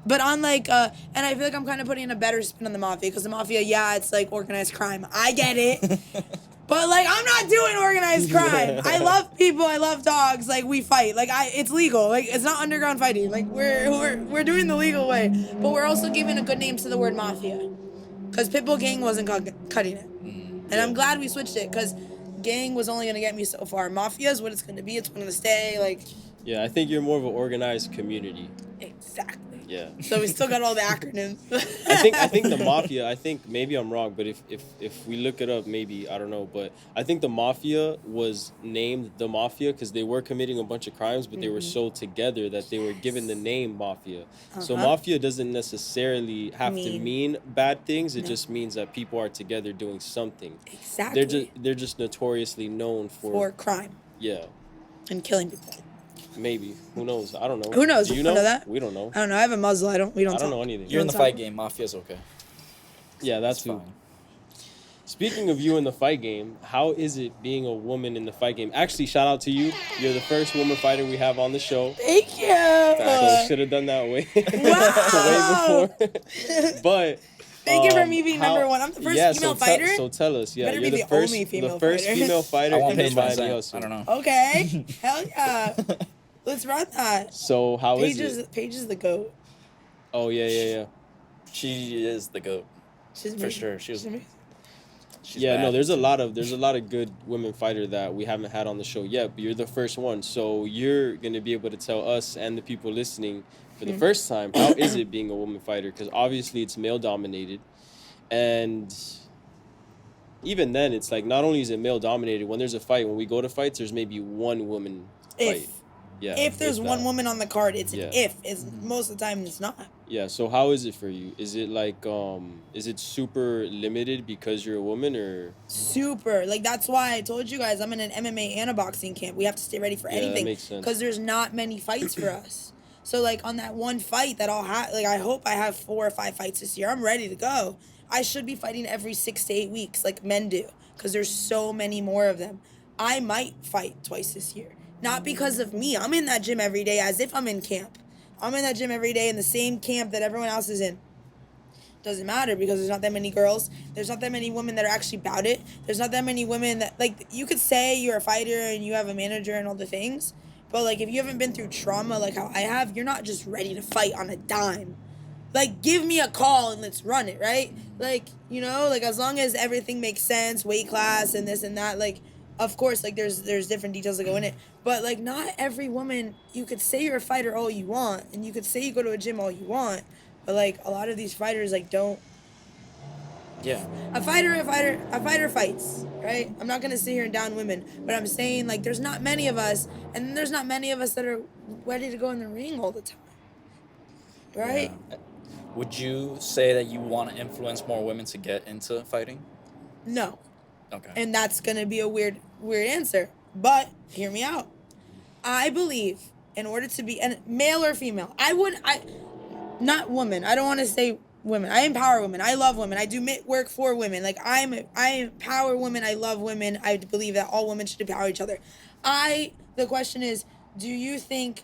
But on, like, and I feel like I'm kind of putting a better spin on the Mafia, because the Mafia, yeah, it's, like, organized crime. I get it. But, like, I'm not doing organized crime. I love people. I love dogs. Like, we fight. Like, it's legal. Like, it's not underground fighting. Like, we're doing the legal way. But we're also giving a good name to the word Mafia. Because Pitbull Gang wasn't cutting it. And I'm glad we switched it, because gang was only going to get me so far. Mafia is what it's going to be. It's going to stay. Like, Yeah, I think you're more of an organized community. exactly. Yeah. So we still got all the acronyms. I think the Mafia, I think maybe I'm wrong, but if we look it up, maybe, I don't know, but I think the Mafia was named the Mafia because they were committing a bunch of crimes, but they were so together that they were given the name Mafia. So Mafia doesn't necessarily have to mean bad things. It just means that people are together doing something. Exactly. They're just notoriously known for crime yeah, and killing people. maybe. Who knows? I don't know. Who knows? Do you I know that. We don't know. I don't know. I have a muzzle. We don't I don't talk. know anything. you're in the Don't talk. fight game. Mafia's okay. Yeah, that's It's who. fine. Speaking of you in the fight game, how is it being a woman in the fight game? Actually, shout out to you. You're the first woman fighter we have on the show. Thank you. So should have done that way, Wow. way before. But Thank you for me being how- number 1. I'm the first female fighter. So tell us, yeah, Better you're be the the first, only female the first fighter. female fighter I won't in pay the my Miami cent. Hustle. I don't know. Okay. Hell yeah. Let's run that. So how is Paige is the GOAT. Oh yeah. She is the GOAT. She's For amazing. sure. She was. She's amazing. She's Yeah, bad. no, there's a lot of good women fighter that we haven't had on the show yet, but you're the first one. So you're gonna be able to tell us and the people listening for the first time how is it being a woman fighter? Because obviously it's male dominated, and even then it's like not only is it male dominated. When there's a fight, when we go to fights, there's maybe one woman fight. If Yeah. if there's one that. woman on the card, it's an Yeah. if. It's most of the time it's not. Yeah. So how is it for you? Is it like is it super limited because you're a woman or? Super. Like, that's why I told you guys I'm in an MMA and a boxing camp. We have to stay ready for Yeah, that anything. makes sense. Because there's not many fights for us. So, like, on that one fight that I'll have, like, I hope I have 4 or 5 fights this year. I'm ready to go. I should be fighting every 6 to 8 weeks, like men do. Because there's so many more of them. I might fight twice this year. Not because of me. I'm in that gym every day as if I'm in camp. I'm in that gym every day in the same camp that everyone else is in. Doesn't matter because there's not that many girls. There's not that many women that are actually about it. There's not that many women that, like, you could say you're a fighter and you have a manager and all the things, but, like, if you haven't been through trauma like how I have, you're not just ready to fight on a dime. Like, give me a call and let's run it, right? Like, you know, like, as long as everything makes sense, weight class and this and that, like, of course, like, there's different details that go in it. But, like, not every woman, you could say you're a fighter all you want, and you could say you go to a gym all you want, but, like, a lot of these fighters, like, don't. Yeah. A fighter fights, right? I'm not gonna sit here and down women, but I'm saying, like, there's not many of us, and there's not many of us that are ready to go in the ring all the time, right? Yeah. Would you say that you want to influence more women to get into fighting? No. Okay. And that's gonna be a weird answer, but hear me out. I believe in order to be and male or female, not woman. I don't want to say women. I empower women. I love women. I do work for women. Like, I empower women. I love women. I believe that all women should empower each other. The question is, do you think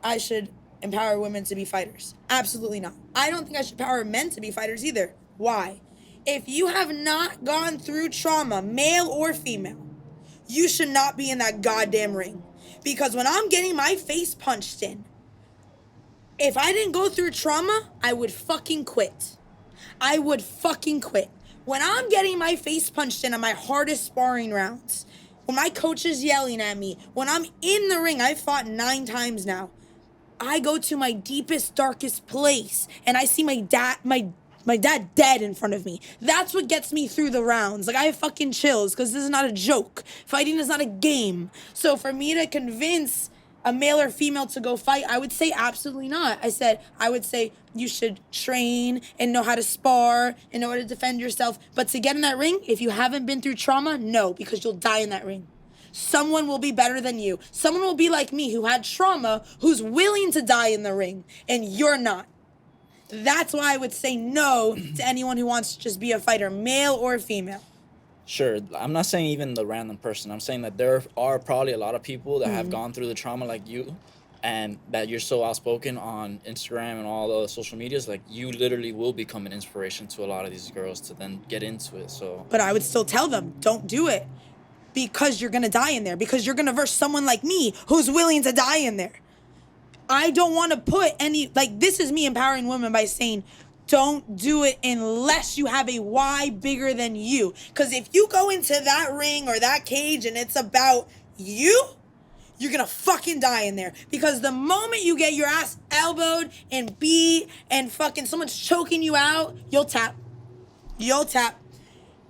I should empower women to be fighters? Absolutely not. I don't think I should empower men to be fighters either. Why? If you have not gone through trauma, male or female, you should not be in that goddamn ring. Because when I'm getting my face punched in, if I didn't go through trauma, I would fucking quit. I would fucking quit. When I'm getting my face punched in on my hardest sparring rounds, when my coach is yelling at me, when I'm in the ring, I've fought 9 times now, I go to my deepest, darkest place, and I see my dad dead in front of me. That's what gets me through the rounds. Like, I have fucking chills because this is not a joke. Fighting is not a game. So for me to convince a male or female to go fight, I would say absolutely not. I would say you should train and know how to spar and know how to defend yourself. But to get in that ring, if you haven't been through trauma, no, because you'll die in that ring. Someone will be better than you. Someone will be like me who had trauma, who's willing to die in the ring, and you're not. That's why I would say no to anyone who wants to just be a fighter, male or female. Sure. I'm not saying even the random person. I'm saying that there are probably a lot of people that have gone through the trauma like you, and that you're so outspoken on Instagram and all the social medias. Like, you literally will become an inspiration to a lot of these girls to then get into it. So. But I would still tell them, don't do it. Because you're going to die in there. Because you're going to verse someone like me who's willing to die in there. I don't want to put any, like, this is me empowering women by saying, don't do it unless you have a why bigger than you. Because if you go into that ring or that cage and it's about you, you're going to fucking die in there. Because the moment you get your ass elbowed and beat and fucking someone's choking you out, you'll tap. You'll tap.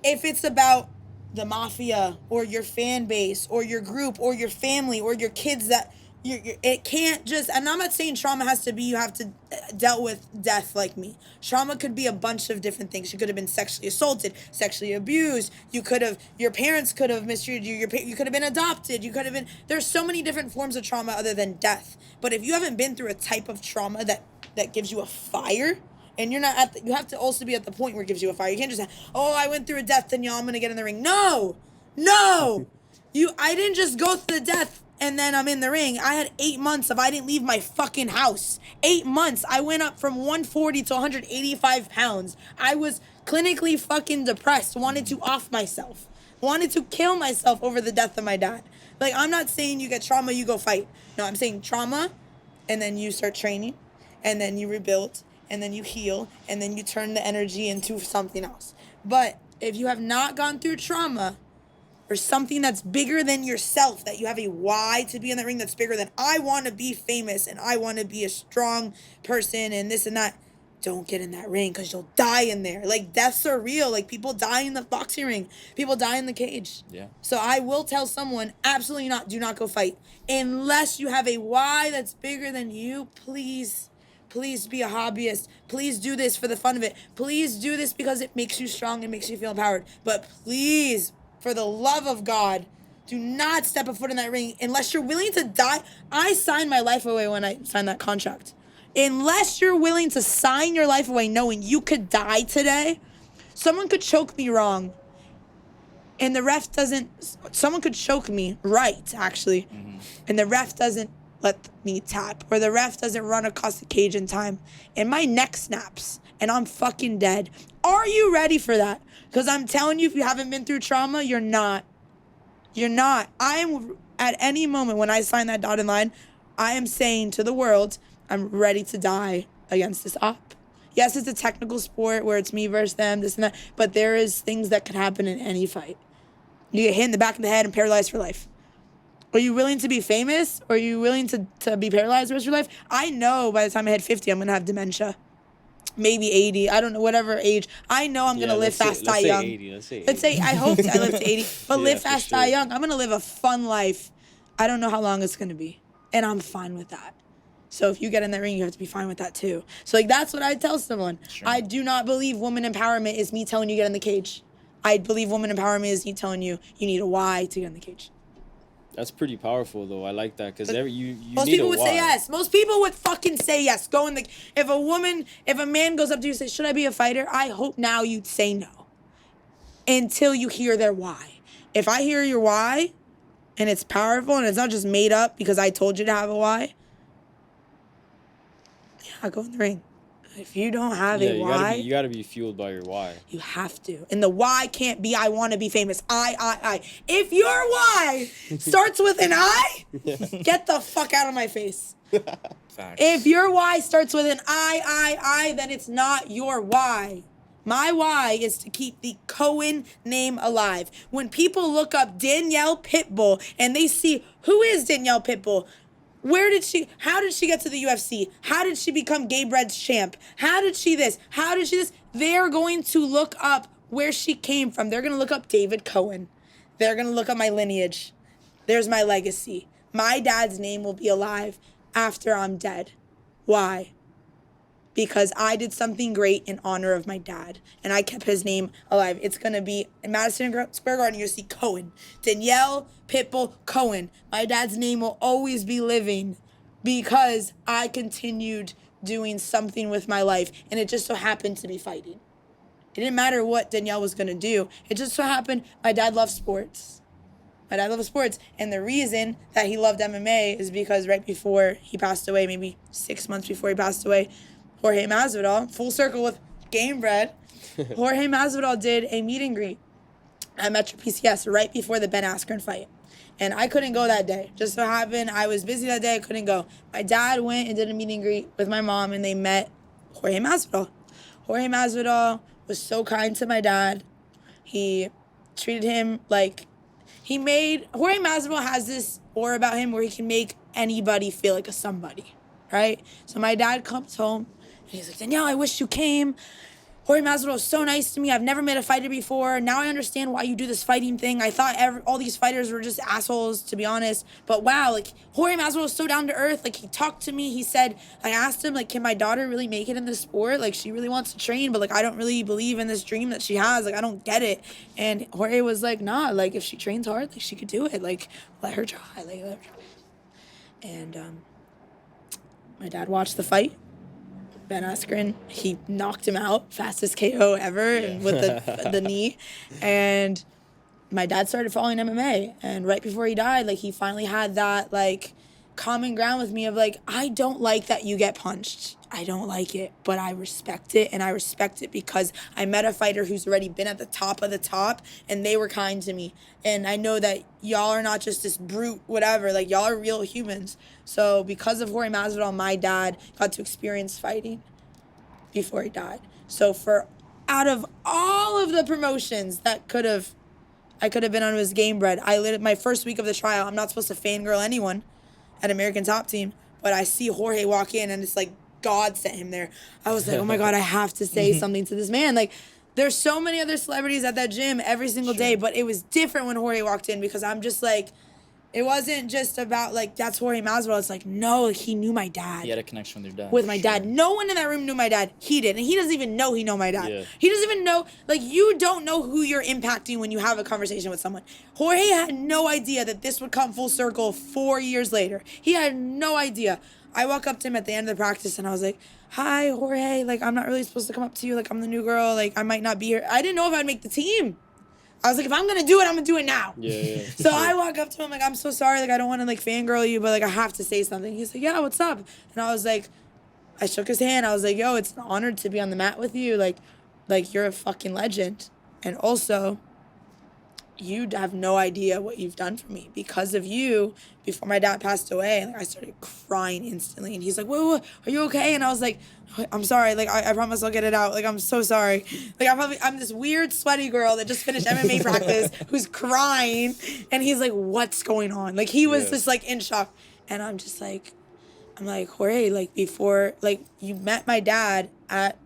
If it's about the mafia or your fan base or your group or your family or your kids, that it can't just, and I'm not saying trauma has to be you have to dealt with death like me. Trauma could be a bunch of different things. You could have been sexually assaulted, sexually abused. Your parents could have mistreated you. You could have been adopted. There's so many different forms of trauma other than death. But if you haven't been through a type of trauma that gives you a fire, and you're not you have to also be at the point where it gives you a fire. You can't just say, oh, I went through a death, then I'm going to get in the ring. No. I didn't just go through the death and then I'm in the ring. I had 8 months I didn't leave my fucking house. 8 months. I went up from 140 to 185 pounds. I was clinically fucking depressed, wanted to off myself, wanted to kill myself over the death of my dad. Like, I'm not saying you get trauma, you go fight. No, I'm saying trauma, and then you start training, and then you rebuild, and then you heal, and then you turn the energy into something else. But if you have not gone through trauma or something that's bigger than yourself, that you have a why to be in the ring that's bigger than I want to be famous and I want to be a strong person and this and that, don't get in that ring because you'll die in there. Like, deaths are real. Like, people die in the boxing ring. People die in the cage. Yeah. So I will tell someone, absolutely not, do not go fight. Unless you have a why that's bigger than you, please be a hobbyist. Please do this for the fun of it. Please do this because it makes you strong and makes you feel empowered. But please, for the love of God, do not step a foot in that ring unless you're willing to die. I signed my life away when I signed that contract. Unless you're willing to sign your life away knowing you could die today, someone could choke me wrong. And the ref doesn't, someone could choke me right, actually. Mm-hmm. And the ref doesn't let me tap. Or the ref doesn't run across the cage in time. And my neck snaps. And I'm fucking dead. Are you ready for that? Because I'm telling you, if you haven't been through trauma, you're not. You're not. I am, at any moment when I sign that dotted line, I am saying to the world, I'm ready to die against this op. Yes, it's a technical sport where it's me versus them, this and that, but there is things that could happen in any fight. You get hit in the back of the head and paralyzed for life. Are you willing to be famous? Or are you willing to be paralyzed the rest of your life? I know by the time I hit 50, I'm going to have dementia. Maybe 80. I don't know, whatever age. I know I'm going to live fast, die young. 80, let's say, I hope I live to 80. But live fast, die young. I'm going to live a fun life. I don't know how long it's going to be. And I'm fine with that. So if you get in that ring, you have to be fine with that too. So like that's what I tell someone. Sure. I do not believe woman empowerment is me telling you get in the cage. I believe woman empowerment is me telling you you need a why to get in the cage. That's pretty powerful though. I like that because you most need people a would why. say yes. Most people would fucking say yes. Go in the if a man goes up to you and says, should I be a fighter? I hope now you'd say no. Until you hear their why. If I hear your why and it's powerful and it's not just made up because I told you to have a why, I go in the ring. If you don't have a why, you gotta be fueled by your why. You have to. And the why can't be I want to be famous. I. If your why starts with an I, get the fuck out of my face. Facts. If your why starts with an I, then it's not your why. My why is to keep the Cohen name alive. When people look up Danielle Pitbull and they see, who is Danielle Pitbull? How did she get to the UFC? How did she become Gay Bread's champ? How did she this? How did she this? They're going to look up where she came from. They're going to look up David Cohen. They're going to look up my lineage. There's my legacy. My dad's name will be alive after I'm dead. Why? Because I did something great in honor of my dad, and I kept his name alive. It's going to be in Madison Square Garden, you'll see Cohen. Danielle Pitbull Cohen. My dad's name will always be living because I continued doing something with my life, and it just so happened to be fighting. It didn't matter what Danielle was going to do. It just so happened my dad loved sports. My dad loved sports, and the reason that he loved MMA is because right before he passed away, maybe 6 months before he passed away, Jorge Masvidal, full circle with Game Bread, Jorge Masvidal did a meet and greet at Metro PCS right before the Ben Askren fight. And I couldn't go that day. Just so happened, I was busy that day, I couldn't go. My dad went and did a meet and greet with my mom, and they met Jorge Masvidal. Jorge Masvidal was so kind to my dad. He treated him like Jorge Masvidal has this aura about him where he can make anybody feel like a somebody, right? So my dad comes home, and he's like, Danielle, I wish you came. Jorge Masvidal was so nice to me. I've never met a fighter before. Now I understand why you do this fighting thing. I thought all these fighters were just assholes, to be honest. But wow, like, Jorge Masvidal was so down to earth. Like, he talked to me. He said, I asked him, like, can my daughter really make it in this sport? Like, she really wants to train, but, like, I don't really believe in this dream that she has. Like, I don't get it. And Jorge was like, nah, like, if she trains hard, like, she could do it. Like, let her try. Like, let her try. And my dad watched the fight. Ben Askren, he knocked him out, fastest KO ever, and with the knee. And my dad started following MMA. And right before he died, like, he finally had that, like, common ground with me of, like, I don't like that you get punched. I don't like it, but I respect it, and I respect it because I met a fighter who's already been at the top of the top, and they were kind to me. And I know that y'all are not just this brute whatever, like, y'all are real humans. So because of Jorge Masvidal, my dad got to experience fighting before he died. So for out of all of the promotions that I could have been on was Game Bread. My first week of the trial, I'm not supposed to fangirl anyone at American Top Team, but I see Jorge walk in and it's like God sent him there. I was like, oh my God, I have to say something to this man. Like, there's so many other celebrities at that gym every single day, but it was different when Jorge walked in because I'm just like, it wasn't just about like, that's Jorge Masvidal. It's like, no, like, he knew my dad. He had a connection with your dad. With my dad. No one in that room knew my dad. He did. And he doesn't even know he know my dad. Yeah. He doesn't even know, like, you don't know who you're impacting when you have a conversation with someone. Jorge had no idea that this would come full circle 4 years later. He had no idea. I walk up to him at the end of the practice and I was like, hi, Jorge. Like, I'm not really supposed to come up to you. Like, I'm the new girl. Like, I might not be here. I didn't know if I'd make the team. I was like, if I'm going to do it, I'm going to do it now. Yeah. So I walk up to him like, I'm so sorry. Like, I don't want to, like, fangirl you, but, like, I have to say something. He's like, yeah, what's up? And I was like, I shook his hand. I was like, yo, it's an honor to be on the mat with you. Like, you're a fucking legend. And also, you have no idea what you've done for me. Because of you, before my dad passed away, like, I started crying instantly. And he's like, whoa, are you okay? And I was like, I'm sorry. Like, I promise I'll get it out. Like, I'm so sorry. Like, I'm this weird, sweaty girl that just finished MMA practice who's crying. And he's like, what's going on? Like, he was just, like, in shock. And I'm just like, Jorge, like, before, like, you met my dad at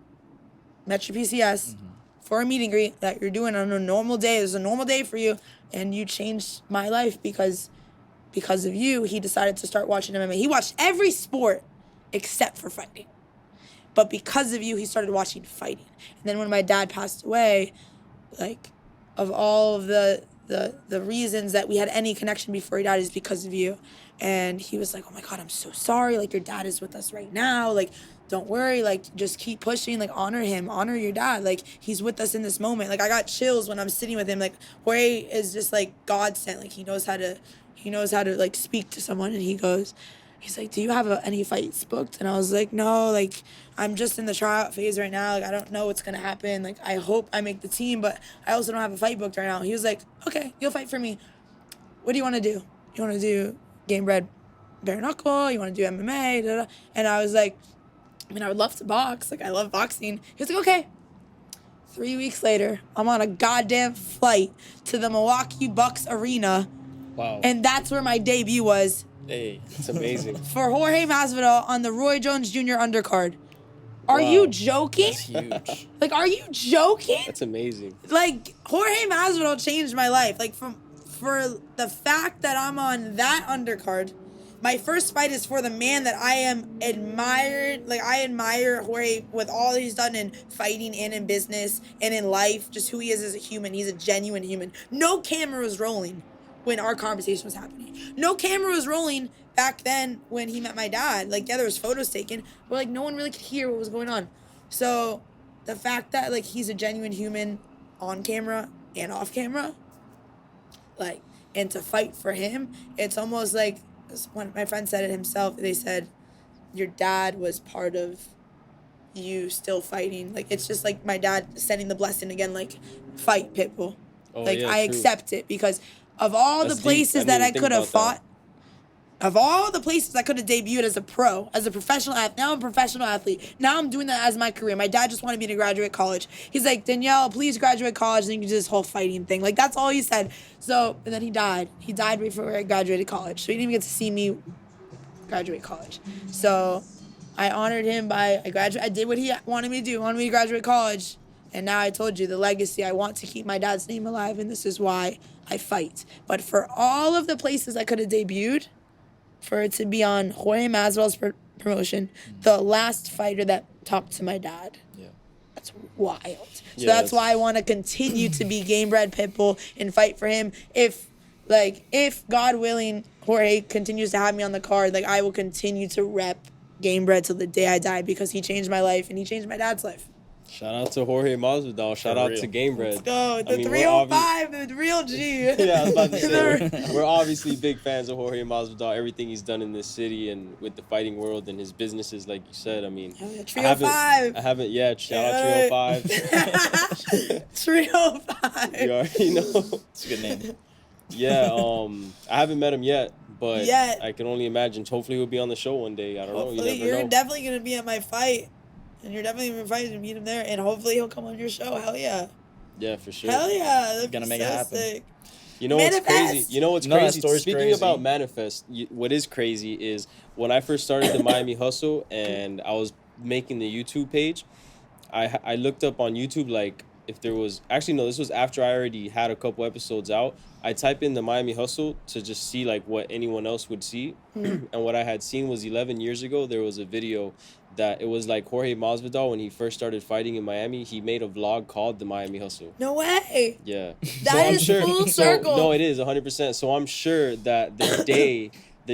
Metro PCS for a meet and greet that you're doing on a normal day. It was a normal day for you. And you changed my life because of you, he decided to start watching MMA. He watched every sport except for fighting. But because of you, he started watching fighting. And then when my dad passed away, like, of all of the reasons that we had any connection before he died is because of you. And he was like, oh my God, I'm so sorry. Like, your dad is with us right now. Like, don't worry. Like, just keep pushing. Like, honor him. Honor your dad. Like, he's with us in this moment. Like, I got chills when I'm sitting with him. Like, Jorge is just, like, God sent. Like, he knows how to, like, speak to someone. And he's like, do you have any fights booked? And I was like, no, like, I'm just in the tryout phase right now. Like, I don't know what's going to happen. Like, I hope I make the team, but I also don't have a fight booked right now. He was like, okay, you'll fight for me. What do you want to do? You want to do Game Bread bare knuckle? You want to do MMA? Da, da. And I was like, I mean, I would love to box. Like, I love boxing. He was like, okay. 3 weeks later, I'm on a goddamn flight to the Milwaukee Bucks arena. Wow. And that's where my debut was. Hey, It's amazing. For Jorge Masvidal on the Roy Jones Jr. undercard. Are you joking? that's huge. Like, are you joking? That's amazing. Like, Jorge Masvidal changed my life. Like, for the fact that I'm on that undercard, my first fight is for the man that I am admired. Like, I admire Jorge with all he's done in fighting and in business and in life, just who he is as a human. He's a genuine human. No camera was rolling when our conversation was happening. No camera was rolling back then when he met my dad. Like, yeah, there was photos taken, but, like, no one really could hear what was going on. So the fact that, like, he's a genuine human on camera and off camera, like, and to fight for him, it's almost like, when my friend said it himself, they said, your dad was part of you still fighting. Like, it's just like my dad sending the blessing again, like, fight, Pitbull. Oh, like, yeah, I true. accept it because of all That's the places deep. I that didn't I even could have think about fought, of all the places I could have debuted as a pro, as a professional athlete. Now I'm a professional athlete. Now I'm doing that as my career. My dad just wanted me to graduate college. He's like, Danielle, please graduate college, and you can do this whole fighting thing. Like, that's all he said. So, and then he died. He died before I graduated college. So he didn't even get to see me graduate college. So I honored him I did what he wanted me to do. He wanted me to graduate college. And now I told you the legacy. I want to keep my dad's name alive, and this is why I fight. But for all of the places I could have debuted, for it to be on Jorge Masvidal's promotion, the last fighter that talked to my dad. Yeah. That's wild. So that's why I want to continue to be Game Bread Pitbull and fight for him. If God willing, Jorge continues to have me on the card, like, I will continue to rep Game Bread till the day I die because he changed my life and he changed my dad's life. Shout out to Jorge Masvidal. Shout out to Game Bread. Let's go. The 305, the real G. Yeah, I was about to say, we're obviously big fans of Jorge Masvidal, everything he's done in this city and with the fighting world and his businesses, like you said. I mean, Trio 5. Shout out Trio 5. Trio 5. You already know. It's a good name. Yeah, I haven't met him yet, but Yet. I can only imagine. Hopefully he'll be on the show one day. I don't know. You never You're know. definitely going to be at my fight. and you're definitely invited to meet him there, and hopefully he'll come on your show. Hell yeah. Yeah, for sure. Hell yeah. That'd Gonna be make it so happen. sick. You know what's Manifest. crazy? You know what's No, that crazy? story's Speaking crazy. about manifest, what is crazy is when I first started the Miami Hustle and I was making the YouTube page, I looked up on YouTube like if there was actually no, this was after I already had a couple episodes out. I type in the Miami Hustle to just see like what anyone else would see, and what I had seen was 11 years ago there was a video that it was like Jorge Masvidal when he first started fighting in Miami. He made a vlog called the Miami Hustle. No way. Yeah. That I'm is full circle. No, it is 100%. So I'm sure that the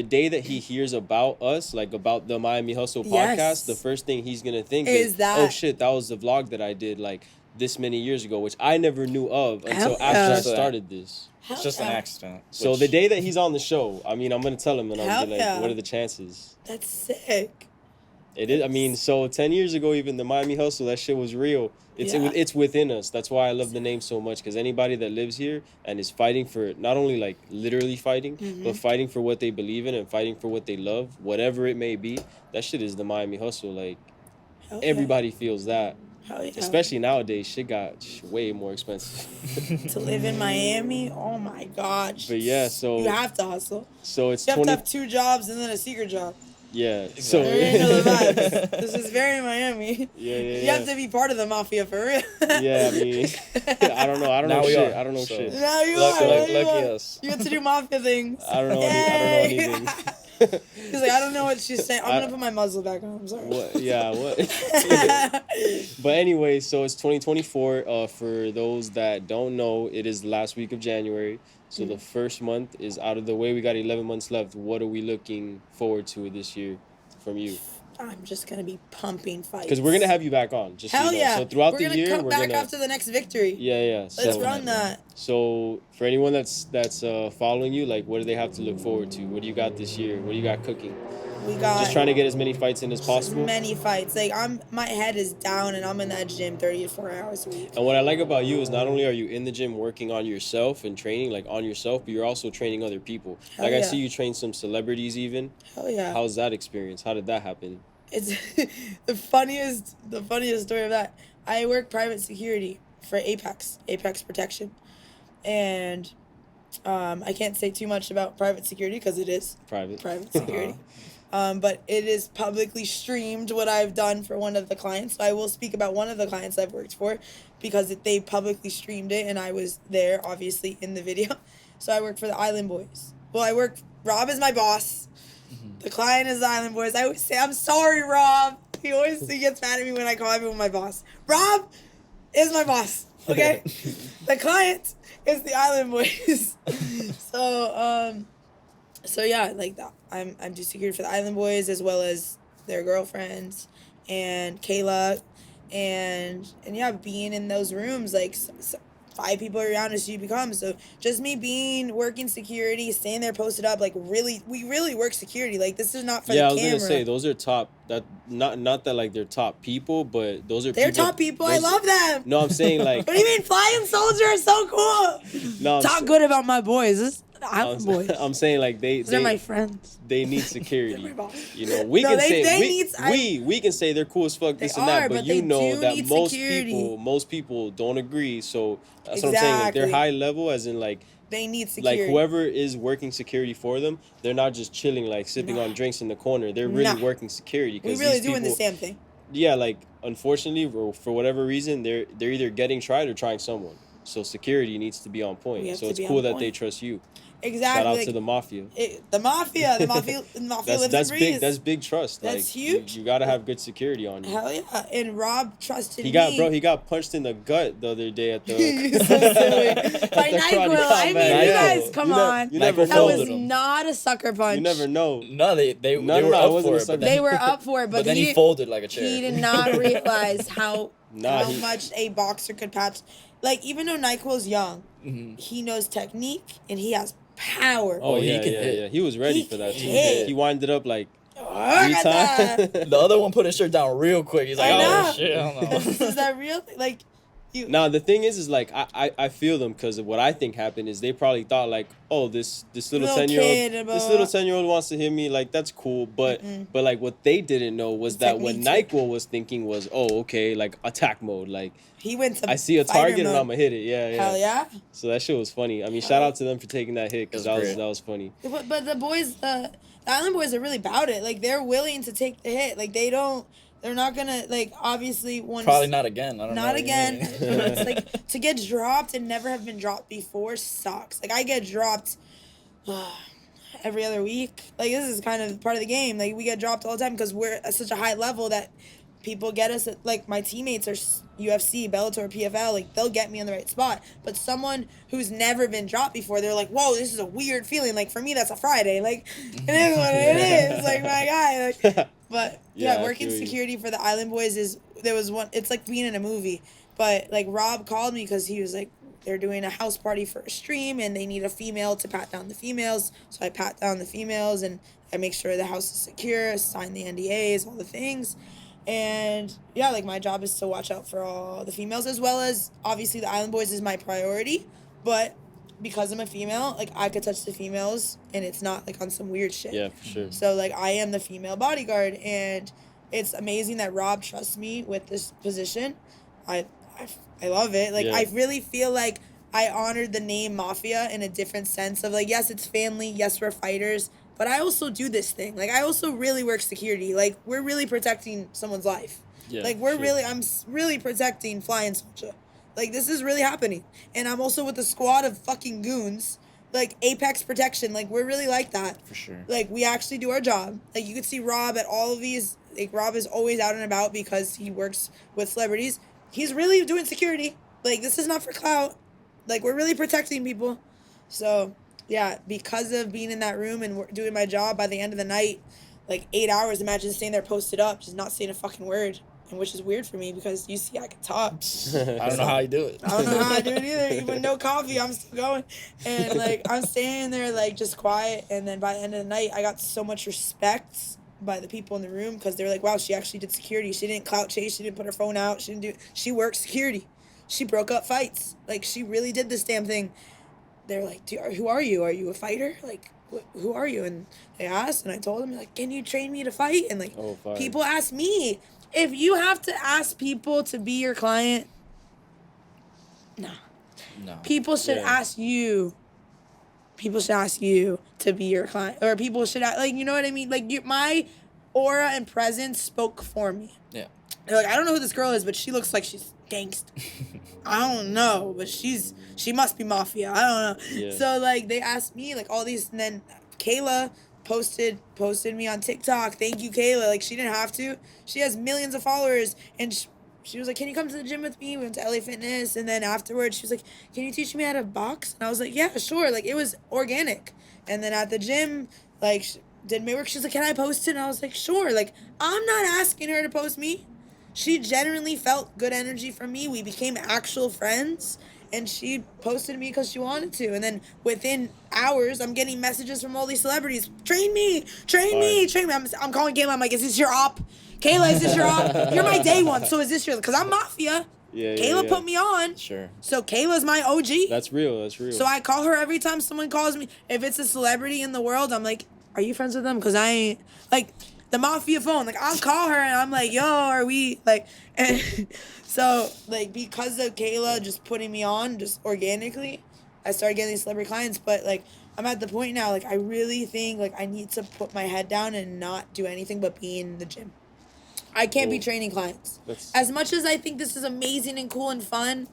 day that he hears about us, like about the Miami Hustle podcast, Yes. the first thing he's gonna think Is is that- oh shit, that was the vlog that I did like this many years ago, which I never knew of until Hell after I yeah. started this. It's just an accident. So which- the day that he's on the show, I mean, I'm gonna tell him and I'll be like, Hell yeah. what are the chances? That's sick. It is. I mean, so 10 years ago, even the Miami Hustle, that shit was real. Yeah. It's within us. That's why I love the name so much. Because anybody that lives here and is fighting for not only like literally fighting, but fighting for what they believe in and fighting for what they love, whatever it may be, that shit is the Miami Hustle. Like Hell yeah. everybody feels that. Hell yeah. Especially nowadays, shit got way more expensive. To live in Miami, oh my gosh. But yeah, so you have to hustle. so it's You have 20. to have 2 jobs and then a secret job. Yeah. So You already know the vibes. This is very Miami. yeah. You have to be part of the mafia for real. Yeah, I mean, I don't know. I don't Now know we shit. are, I don't know so- shit. Now you Lucky- are. lucky now you are. us. You get to do mafia things. I don't know. I Yay. don't know anything. He's like, I don't know what she's saying. I'm gonna put my muzzle back on. I'm sorry. What? Yeah, what? But anyway, so it's 2024. For those that don't know, it is the last week of January. So the first month is out of the way. We got 11 months left. What are we looking forward to this year from you? I'm just gonna be pumping fights. Because we're going to have you back on. Just so Hell you know. yeah. So throughout we're the gonna year, come we're back going to... after the next victory. Yeah. Let's So, run that. so for anyone that's following you, like, what do they have to look forward to? What do you got this year? What do you got cooking? We got Just trying to get as many fights in as possible. many fights. Like my head is down and I'm in that gym 30 to 4 hours a week. And what I like about you is not only are you in the gym working on yourself and training like on yourself, but you're also training other people. Hell Like I yeah. see you train some celebrities even. Hell yeah. How's that experience? How did that happen? It's the funniest story of that. I work private security for Apex Protection. And I can't say too much about private security because it is Private security. But it is publicly streamed what I've done for one of the clients. So I will speak about one of the clients I've worked for because they publicly streamed it and I was there, obviously, in the video. So I work for the Island Boys. Well, Rob is my boss. The client is the Island Boys. I always say, I'm sorry, Rob. He gets mad at me when I call everyone my boss. Rob is my boss, okay? The client is the Island Boys. So yeah, like that. I'm do security for the Island Boys as well as their girlfriends and Kayla, and yeah, being in those rooms like 5 people around us you become. So just me working security, staying there posted up, like we really work security. Like this is not for the camera. I was gonna say those are top. That not that like they're top people, but those are They're top people. I love them. No, I'm saying like. What do you mean, Flying Soldier is so cool? No, Talk good about my boys. This Island Boys. I'm saying like They're my friends. They need security. They're my boss. You know, we No, can they say need- we can say they're cool as fuck, this They and that, are, but but you they know do that need most security. people don't agree. So that's what I'm saying. Like they're Exactly. high level, as in like They need security. like whoever is working security for them, they're not just chilling like sipping on drinks in the corner. They're really Nah. working security. we 'Cause really these doing the people- same thing. Yeah, like unfortunately, for whatever reason, they're either getting tried or trying someone. So security needs to be on We point. have So to it's be cool on that point. they trust you. Exactly. Shout out like, to the mafia. The mafia lives That's and big. breathes. That's big trust. That's like, huge. You gotta have good security on you. Hell yeah! And Rob trusted He me. got punched in the gut the other day at the. You're so silly. By the karate NyQuil. I mean, combat. you Yeah. guys, come You ne- on. you never That That know. was folded him. not a sucker punch. You never know. No, they No, were no, it up wasn't for a it, sucker- but They then, were up for it, but then he folded like a chair. He did not realize how Nah, how he- much a boxer could patch. Like, even though NyQuil's young, Mhm. he knows technique and he has power. Oh, he yeah, can yeah, hit. yeah. He was ready He for that can too. hit. He winded up like Oh, 3 I got that. times. The other one put his shirt down real quick. He's like, I oh know. shit, I don't know. Is that real? Like, Now the thing is like I feel them because what I think happened is they probably thought like, oh, this little 10-year-old wants to hit me, like that's cool, but like what they didn't know was that what Nyquil was thinking was, oh, okay, like attack mode, like he went to I see a target mode. and I'm gonna hit it. Yeah. Hell yeah. So that shit was funny. I mean, shout out to them for taking that hit because that was funny. But the boys, the Island boys are really about it. Like they're willing to take the hit. Like they're not gonna, like, obviously once. Probably not again. I don't know. Not again. It's like to get dropped and never have been dropped before sucks. Like I get dropped every other week. Like this is kind of part of the game. Like we get dropped all the time because we're at such a high level that people get us at, like my teammates are UFC, Bellator, PFL, like they'll get me in the right spot. But someone who's never been dropped before, they're like, whoa, this is a weird feeling. Like for me, that's a Friday. Like it is what it is. Like my guy. Like, but yeah, working security for the Island Boys it's like being in a movie. But like Rob called me because he was like, they're doing a house party for a stream and they need a female to pat down the females. So I pat down the females and I make sure the house is secure, sign the NDAs, all the things. And yeah, like my job is to watch out for all the females, as well as obviously the Island Boys is my priority. But because I'm a female, like I could touch the females and it's not like on some weird shit. Yeah, for sure. So like I am the female bodyguard, and it's amazing that Rob trusts me with this position. I love it. Like I really feel like I honored the name Mafia in a different sense of like, yes, it's family, yes, we're fighters. But I also do this thing. Like, I also really work security. Like, we're really protecting someone's life. Yeah, like, I'm really protecting Flying Soldier. Like, this is really happening. And I'm also with a squad of fucking goons. Like, Apex Protection. Like, we're really like that. For sure. Like, we actually do our job. Like, you could see Rob at all of these. Like, Rob is always out and about because he works with celebrities. He's really doing security. Like, this is not for clout. Like, we're really protecting people. So... yeah, because of being in that room and doing my job, by the end of the night, like 8 hours, imagine staying there posted up, just not saying a fucking word. And which is weird for me because you see I can talk. I don't know how you do it. I don't know how I do it either. Even no coffee, I'm still going. And like I'm standing there like just quiet. And then by the end of the night, I got so much respect by the people in the room because they were like, wow, she actually did security. She didn't clout chase. She didn't put her phone out. She worked security. She broke up fights. Like she really did this damn thing. They're like, who are you? Are you a fighter? Like, who are you? And they asked, and I told them, like, can you train me to fight? And, like, people ask me. If you have to ask people to be your client, no. People should ask you. People should ask you to be your client. Or people should, like, you know what I mean? Like, my aura and presence spoke for me. Yeah. They're like, I don't know who this girl is, but she looks like she's gangsta. I don't know, but she must be Mafia. I don't know. Yeah. So like they asked me like all these, and then Kayla posted me on TikTok. Thank you, Kayla. Like she didn't have to. She has millions of followers, and she was like, "Can you come to the gym with me?" We went to LA Fitness, and then afterwards she was like, "Can you teach me how to box?" And I was like, "Yeah, sure." Like it was organic. And then at the gym, like did my work. She's like, "Can I post it?" And I was like, "Sure." Like I'm not asking her to post me. She genuinely felt good energy from me. We became actual friends, and she posted me because she wanted to. And then within hours, I'm getting messages from all these celebrities. Train me. I'm calling Kayla. I'm like, is this your op? Kayla, is this your op? You're my day one, so is this your... Because I'm Mafia. Kayla put me on. Sure. So Kayla's my OG. That's real. So I call her every time someone calls me. If it's a celebrity in the world, I'm like, are you friends with them? Because I ain't... Like... the Mafia phone, like I'll call her and I'm like, yo, are we like, and so like because of Kayla just putting me on just organically, I started getting these celebrity clients. But like I'm at the point now, like I really think like I need to put my head down and not do anything but be in the gym. I can't be training clients. As much as I think this is amazing and cool and fun,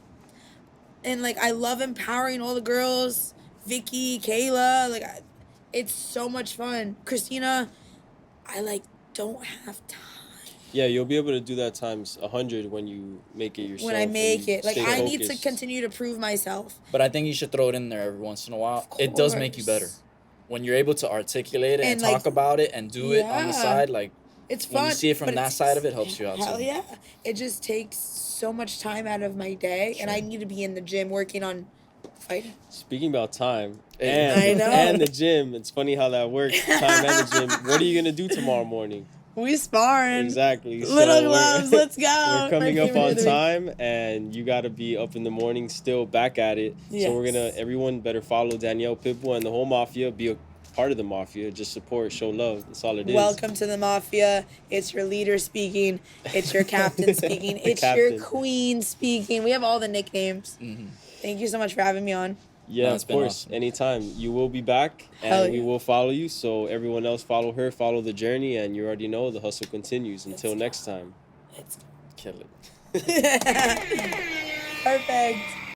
and like I love empowering all the girls, Vicky, Kayla, like it's so much fun. Christina, I like don't have time. Yeah, you'll be able to do that times 100 when you make it yourself. When I make it. Like I need to continue to prove myself. But I think you should throw it in there every once in a while. It does make you better. When you're able to articulate it and talk about it and do it on the side, like it's fun. When you see it from that side of it, helps you out hell too. Yeah. It just takes so much time out of my day, and I need to be in the gym working on fighting. Speaking about time and the gym, it's funny how that works. Time and the gym. What are you gonna do tomorrow morning? We sparring. Exactly. Little So gloves, let's go. We're coming Our up on favorite. time, and you got to be up in the morning still back at it. So Yes. everyone better follow Danielle, Pitbull, and the whole Mafia. Be a part of the Mafia. Just support, show love. That's all it is. Welcome to the Mafia. It's your leader speaking. It's your captain speaking. The It's your captain. queen speaking. We have all the nicknames. Mm-hmm. Thank you so much for having me on. Yeah, No, it's of been course. awesome. Anytime. You will be back, Hell and we yeah. will follow you. So everyone else follow her, follow the journey, and you already know the hustle continues. Until Let's next time. Let's Kill it. Perfect.